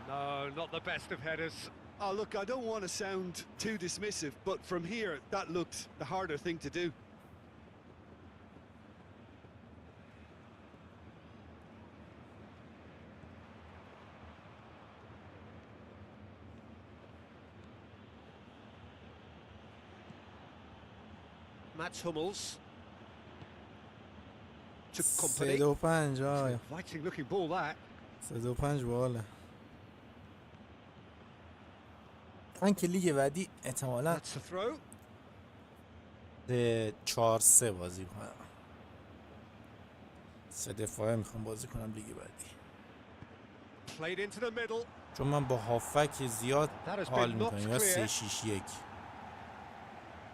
No, not the best of headers. Oh, look, I don't want to sound too dismissive, but from here, that looked the harder thing to do. Mats Hummels. Took company. 3-5 آقا. Inviting looking ball that. 3-5 باله. من که لیگ بعدی احتمالاً That's a throw. 4-3 بازی کنم. 3 دفاعه میخوام بازی کنم لیگ بعدی. Played into the middle. چون من با هافک زیاد حال میکنم. یا 3-6-1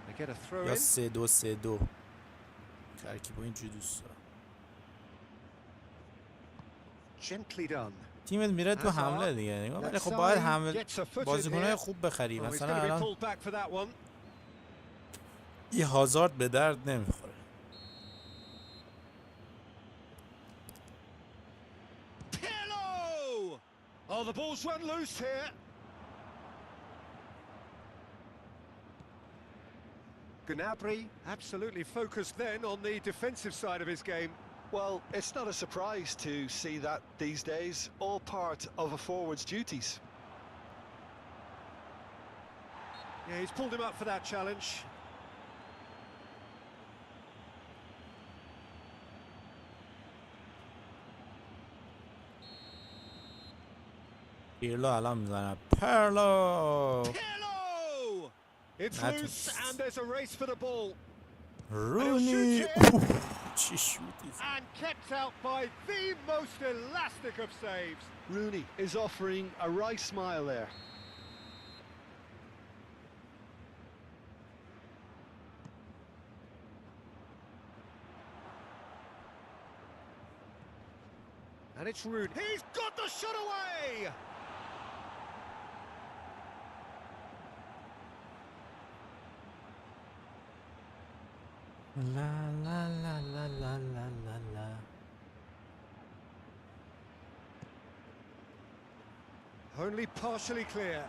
They get a throw یا in. 3-2-3-2 ترکیب اینجوری دوست دارم. Gently done. تیمت میره تو حمله دیگه، ولی خب باید حمله بازیکن‌های خوب بخری. مثلا الان یه هازارد به درد نمیخوره. Oh, the ball's run loose here. Gnabry absolutely focused then on the defensive side of his game. Well, it's not a surprise to see that these days, all part of a forward's duties. Yeah, he's pulled him up for that challenge. پیرلو الان میزنه. پیرلو It's loose and there's a race for the ball. رونی چی شوتی. And kept out by the most elastic of saves. Rooney is offering a right smile there. And it's Rooney. He's got the shot away. لا لا لا لا لا لا لا لا. Only partially clear.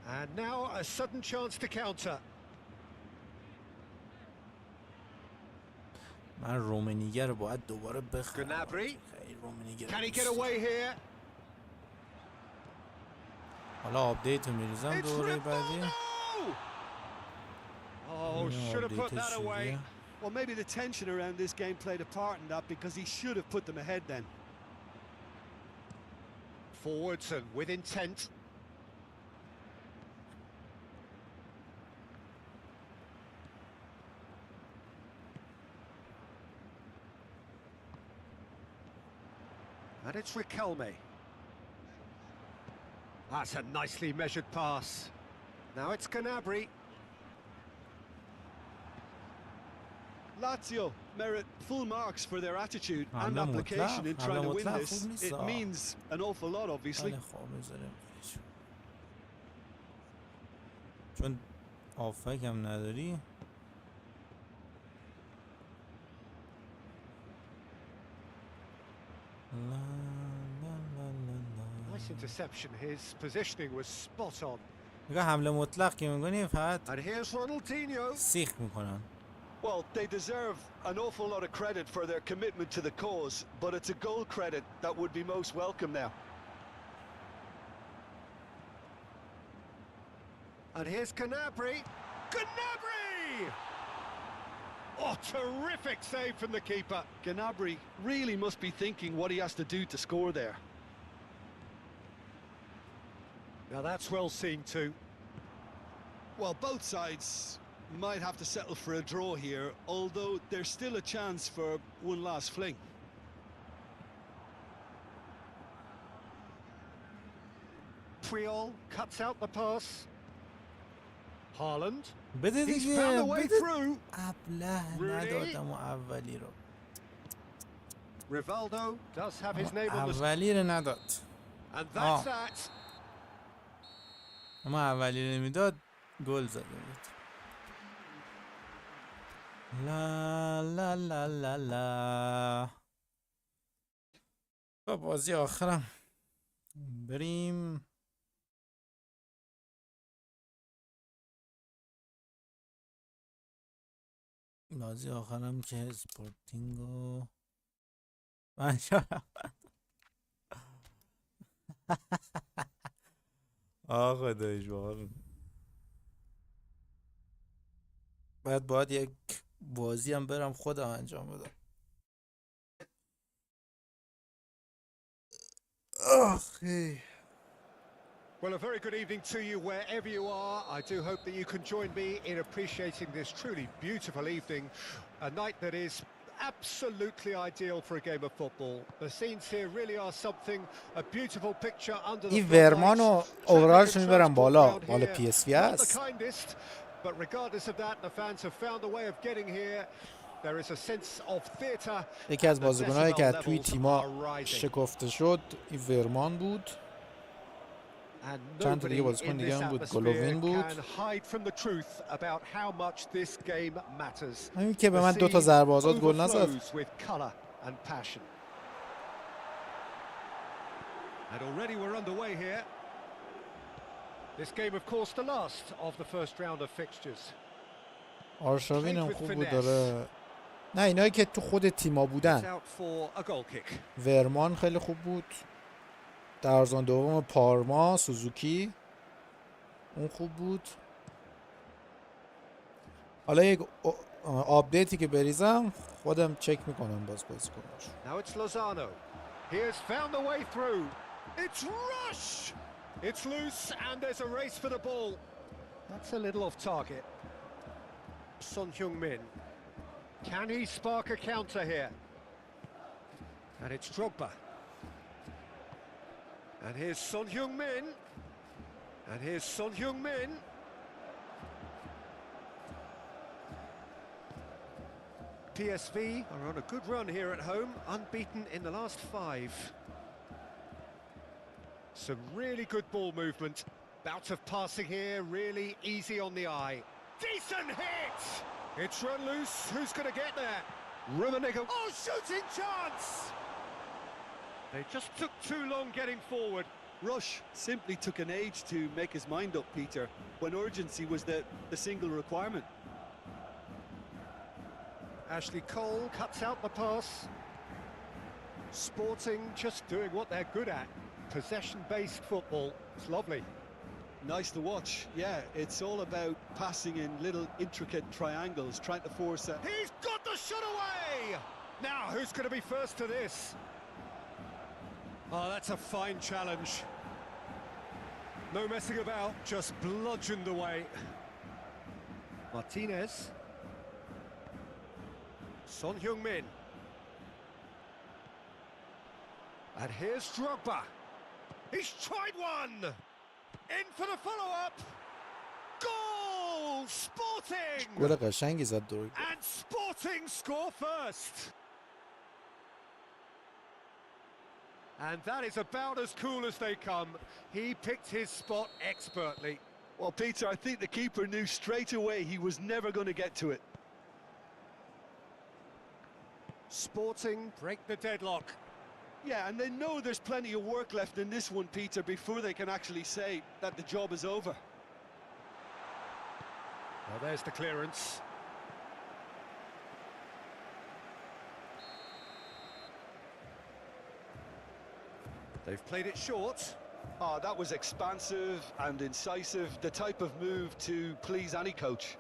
And now a sudden chance to counter. من رومنیگر رو باید دوباره بخرم. Gnabry. Can he get away here? حالا آپدیت رو میریزم دوره بعدی. Oh, should have put that away. Well, maybe the tension around this game played a part in that, because he should have put them ahead then. Forwards and with intent. And it's Riquelme. That's a nicely measured pass. Now it's Gnabry. Lazio merit full marks for their attitude and application in trying to win this. It means an awful lot, obviously. چون آفک هم نداری. Nice interception. His positioning was spot on. میگه حمله مطلق که میگونی فقط And here's Ronaldinho. سیخ میکنن. Well, they deserve an awful lot of credit for their commitment to the cause, but it's a goal credit that would be most welcome now. And here's Gnabry. Gnabry! Oh, terrific save from the keeper. Gnabry really must be thinking what he has to do to score there. Now that's well seen too. Well, both sides might have to settle for a draw here, although there's still a chance for one last fling. Puyol cuts out the pass. Haaland. بده He's دیگه. found a way بده. through. ابله ندادم و اولی رو. Rivaldo does have his name on the... اولی رو نداد. And that's that. اما اولی رو میداد گل زده بود. لا لا لا لا لا. با بازی آخرم بریم بازی آخرم که اسپورتینگو من آقا دایش واقعا باید یک بازی هم برم خودم انجام بدم. آخی Well, a very good evening to you wherever you are. I do hope that you can join me in appreciating this truly beautiful evening, a night that is absolutely ideal for a game of football. The scenes here really are something, a beautiful picture under the این ورمان و اوورالش traffic and میبرم transport بالا around بالا here, پی اس وی not the هست. kindest, but regardless of that, the fans have found a way of getting here. There is a sense of theatre. یکی از The بازیکنایی که decibel توی levels تیما are rising. شکفته شد این ورمان بود. And چند تا دیگه nobody بازیکن in دیگه this هم بود. atmosphere گلووین بود. can hide from the truth about how much this game matters. همین که به The من 2 تا scene ضربه آزاد گل نزد. overflows with colour and passion. And already we're underway here. This game, of course, the last of the first round of fixtures. آرشاوین هم خوب بود داره. نه اینایی که تو خود تیما بودن. Out for a goal kick. ورمان خیلی خوب بود. دروازه‌بان دوم پارما سوزوکی اون خوب بود. حالا یک آپدیتی که بریزم خودم چک میکنم باز بازیکناش. Now it's Lozano. He has found a way through. It's Rush. It's loose and there's a race for the ball. That's a little off target. Son Heung-min. Can he spark a counter here? And it's Drogba. And here's Son Heung-min. And here's Son Heung-min. PSV are on a good run here at home, unbeaten in the last 5. Some really good ball movement. Bout of passing here, really easy on the eye. Decent hit! It's run loose, who's going to get there? Rummenigge, oh, shooting chance! They just took too long getting forward. Rush simply took an age to make his mind up, Peter, when urgency was the single requirement. Ashley Cole cuts out the pass. Sporting just doing what they're good at. Possession-based football. It's lovely. Nice to watch, yeah. It's all about passing in little intricate triangles, trying to force a... He's got the shot away! Now, who's going to be first to this? Oh, that's a fine challenge. No messing about, just bludgeoned away. Martinez. Son Heung-min. And here's Drogba. He's tried one! In for the follow-up! Goal! Sporting! گل قشنگی زد دروگبا. And Sporting score first! And that is about as cool as they come. He picked his spot expertly. Well, Peter, I think the keeper knew straight away he was never going to get to it. Sporting break the deadlock. Yeah, and they know there's plenty of work left in this one, Peter, before they can actually say that the job is over. Well, there's the clearance. They've played it short. Oh, that was expansive and incisive, the type of move to please any coach.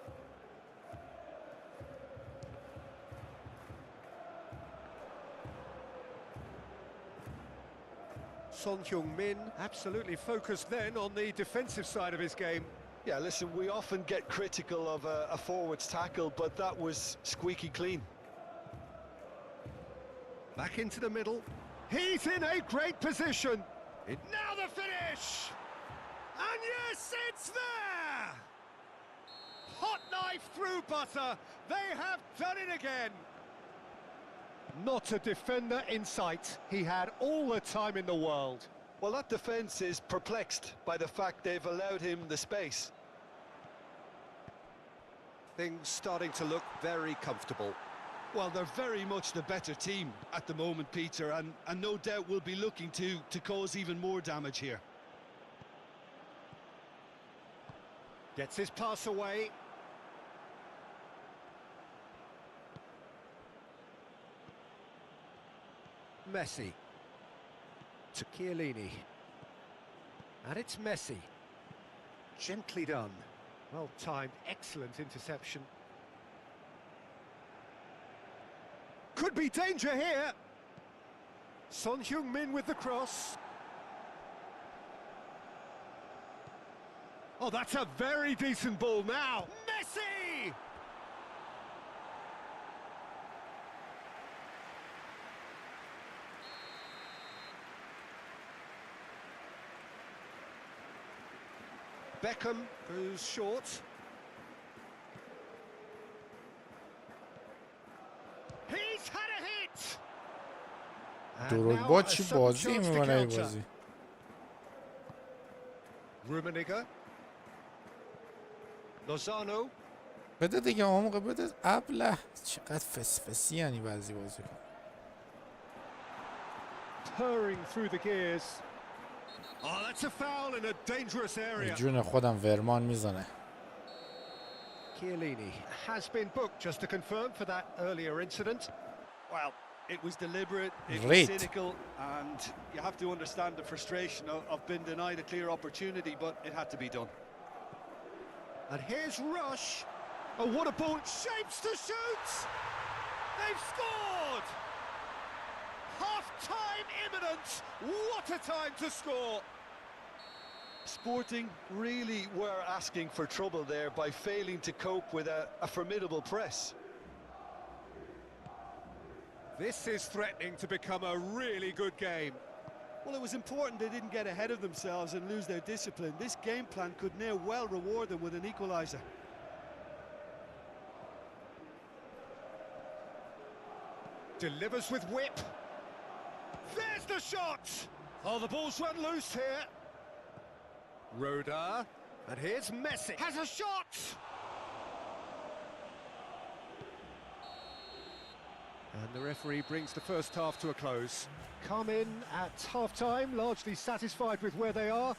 Son Heung-min absolutely focused then on the defensive side of his game. Yeah, listen, we often get critical of a forward's tackle, but that was squeaky clean. Back into the middle. He's in a great position. Now the finish! And yes, it's there! Hot knife through butter. They have done it again. Not a defender in sight. He had all the time in the world. Well, that defence is perplexed by the fact they've allowed him the space. Things starting to look very comfortable. Well, they're very much the better team at the moment, Peter, and no doubt will be looking to cause even more damage here. Gets his pass away. Messi. To Chiellini. And it's Messi. Gently done. Well timed, excellent interception. Could be danger here. Son Heung-min with the cross. Oh, that's a very decent ball now. Messi! Beckham goes short. He's had a hit. دروگبا چی بازی می‌کنه این بازی؟ Rummenigge. Lozano. بده دیگه عمق بده ابله چقدر فسفسی یعنی بعضی بازی کن. Purring through the gears. Oh, that's a foul in a dangerous area. جون خودم ورمان میزنه. Chiellini has been booked, just to confirm, for that earlier incident. Well, it was deliberate, it Great. was cynical, and you have to understand the frustration of being denied a clear opportunity, but it had to be done. And here's Rush. Oh, what a ball. Shapes to shoot. They've scored. Half-time imminent. What a time to score. Sporting really were asking for trouble there by failing to cope with a formidable press. This is threatening to become a really good game. Well, it was important they didn't get ahead of themselves and lose their discipline. This game plan could now well reward them with an equaliser. Delivers with whip. There's the shot! Oh, the ball's run loose here. Roda. And here's Messi. Has a shot! And the referee brings the first half to a close. Come in at half-time, largely satisfied with where they are.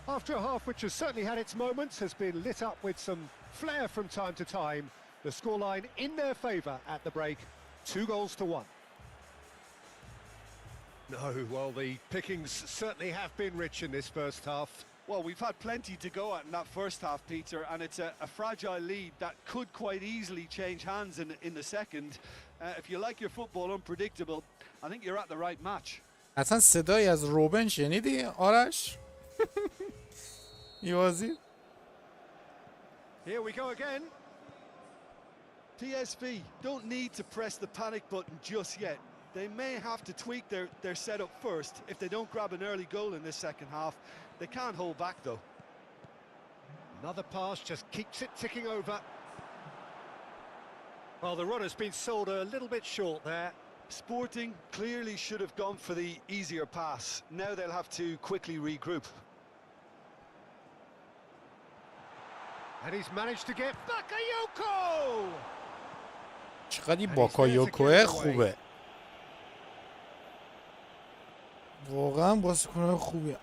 After a half which has certainly had its moments, has been lit up with some flair from time to time. The scoreline in their favour at the break, 2-1. No, well, the pickings certainly have been rich in this first half. Well, we've had plenty to go at in that first half, Peter, and it's a fragile lead that could quite easily change hands in the second. If you like your football unpredictable, I think you're at the right match. اصلا صدایی از روبن شنیدی آرش؟ یوازی؟ Here we go again. PSV don't need to press the panic button just yet. They may have to tweak their setup first if they don't grab an early goal in this second half. They can't hold back though. Another pass just keeps it ticking over. Well, the run has been sold a little bit short there. Sporting clearly should have gone for the easier pass. Now they'll have to quickly regroup. And he's managed to get Bakayoko! چقدر این باکایوکوه خوبه. واقعا بازیکن خوبیه.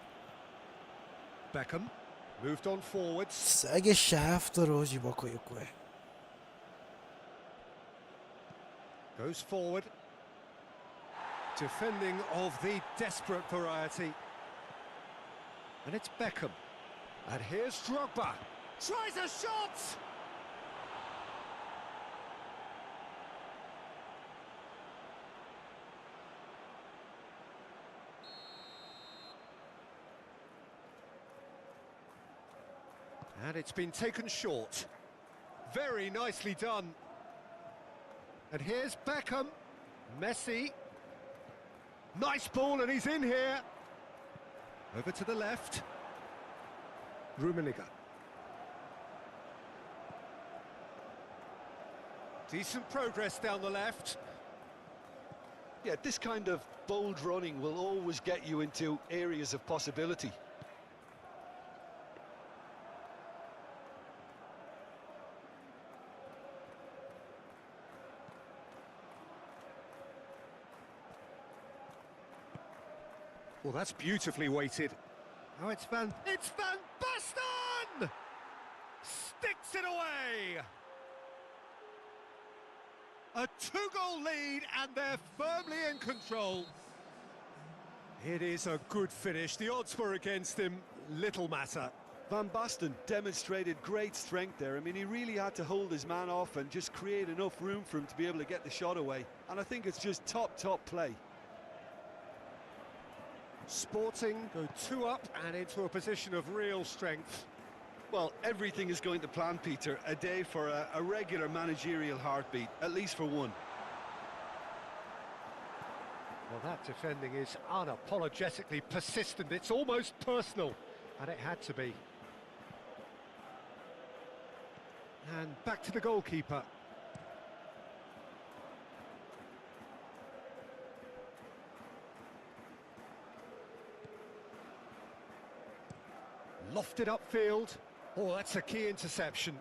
Beckham moved on forwards. سگ شرف داره حاجی باکایوکوه. Goes forward. Defending of the desperate variety. And it's Beckham. And here's Drogba. Tries a shot! And it's been taken short. Very nicely done. And here's Beckham. Messi. Nice ball, and he's in here. Over to the left. Rummenigge. Decent progress down the left. Yeah, this kind of bold running will always get you into areas of possibility. Well, that's beautifully weighted. Oh, it's Van Basten! Sticks it away! A 2-goal lead, and they're firmly in control. It is a good finish. The odds were against him. Little matter. Van Basten demonstrated great strength there. I mean, he really had to hold his man off and just create enough room for him to be able to get the shot away. And I think it's just top play. Sporting go 2 up and into a position of real strength. Well, everything is going to plan, Peter. A day for a regular managerial heartbeat, at least for one. Well, that defending is unapologetically persistent. It's almost personal, and it had to be. And back to the goalkeeper. Lofted upfield. Oh, that's a key interception.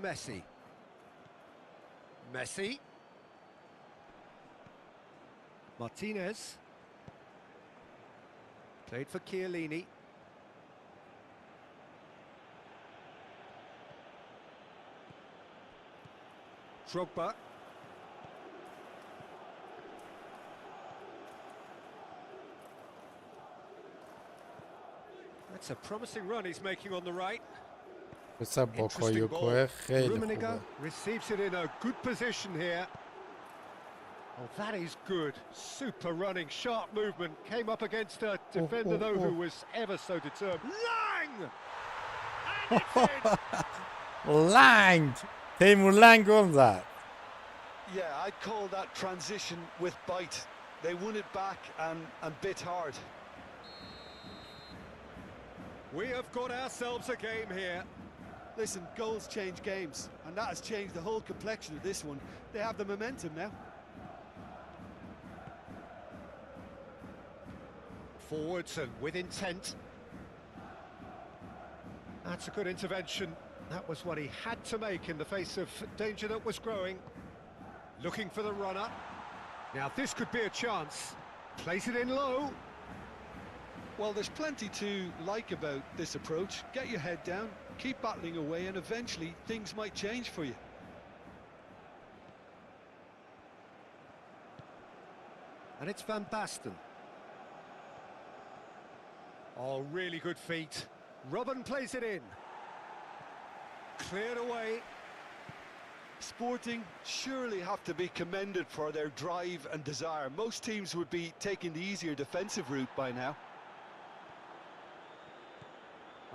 Messi. Martinez. Played for Chiellini. Drogba. That's a promising run he's making on the right. پسر باکایوکو خیلی خوبه. Rummenigge receives it in a good position here. Oh, that is good. Super running, sharp movement. Came up against a defender, though, who was ever so determined. Lang! And it's in! لنگ تیمور لنگ گل زد. Yeah, I'd call that transition with bite. They won it back and bit hard. We have got ourselves a game here. Listen, goals change games, and that has changed the whole complexion of this one. They have the momentum now. Forwards and with intent. That's a good intervention. That was what he had to make in the face of danger that was growing. Looking for the runner. Now this could be a chance. Place it in low. Well, there's plenty to like about this approach. Get your head down, keep battling away, and eventually things might change for you. And it's Van Basten. Oh, really good feet. Robben plays it in. Cleared away. Sporting surely have to be commended for their drive and desire. Most teams would be taking the easier defensive route by now.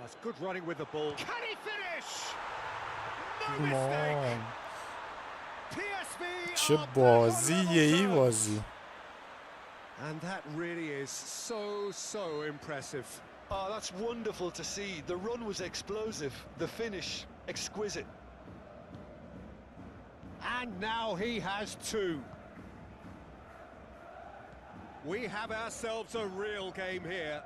That's good running with the ball. Can he finish? No Come mistake. on. PSV چه are back on بازیه ای level بازی. terms. And that really is so impressive. Oh, that's wonderful to see. The run was explosive, the finish exquisite. And now he has 2. We have ourselves a real game here.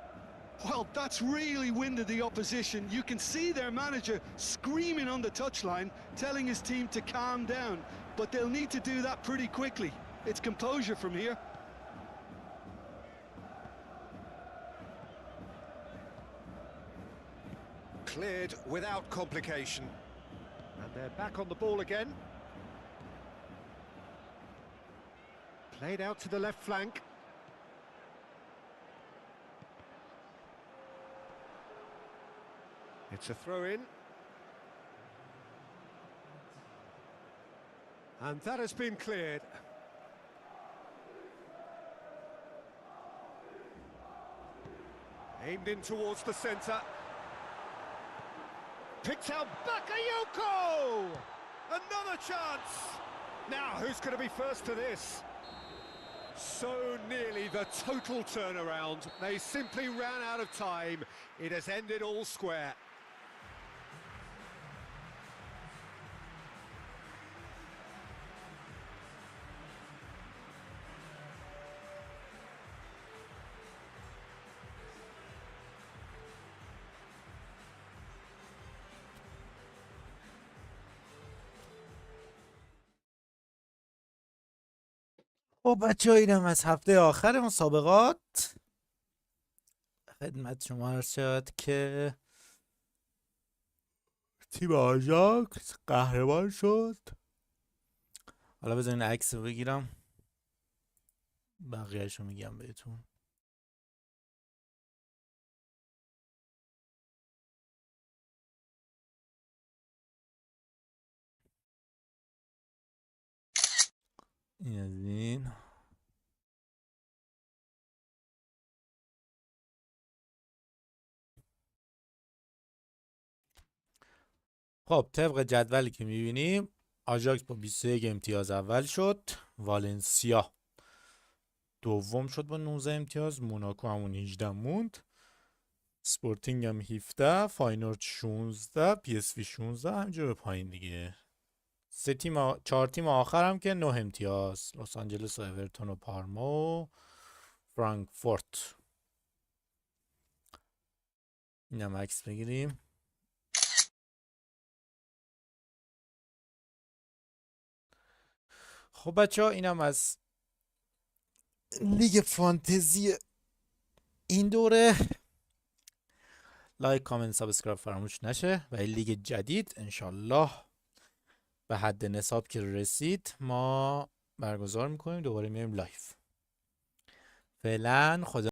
Well, that's really winded the opposition. You can see their manager screaming on the touchline, telling his team to calm down. But they'll need to do that pretty quickly. It's composure from here. Cleared without complication. And they're back on the ball again. Played out to the left flank. It's a throw-in. And that has been cleared. Aimed in towards the centre. Picked out Bakayoko! Another chance! Now, who's going to be first to this? So nearly the total turnaround. They simply ran out of time. It has ended all square. خب بچه ها، اینم از هفته آخر مسابقات. خدمت شما عرض شد که تیم آژاکس قهرمان شد. حالا بذارین عکس رو بگیرم بقیه‌اش رو میگم بهتون. این از این. خب طبق جدولی که میبینیم آژاکس با 21 امتیاز اول شد، والنسیا دوم شد با 19 امتیاز، موناکو همون 18 موند، سپورتینگ هم 17، فاینورد 16، پی اس وی 16، همینجور به پایین دیگه. 4 تیم آخر هم که 9 امتیاز، لس آنجلس و اورتون و پارما و فرانکفورت. اینم عکس بگیریم. خب بچه ها اینم از لیگ فانتزی این دوره. لایک کامنت سابسکرایب فراموش نشه و این لیگ جدید انشالله به حد نصاب که رسید ما برگزار میکنیم، دوباره میایم لایو. فعلا خدا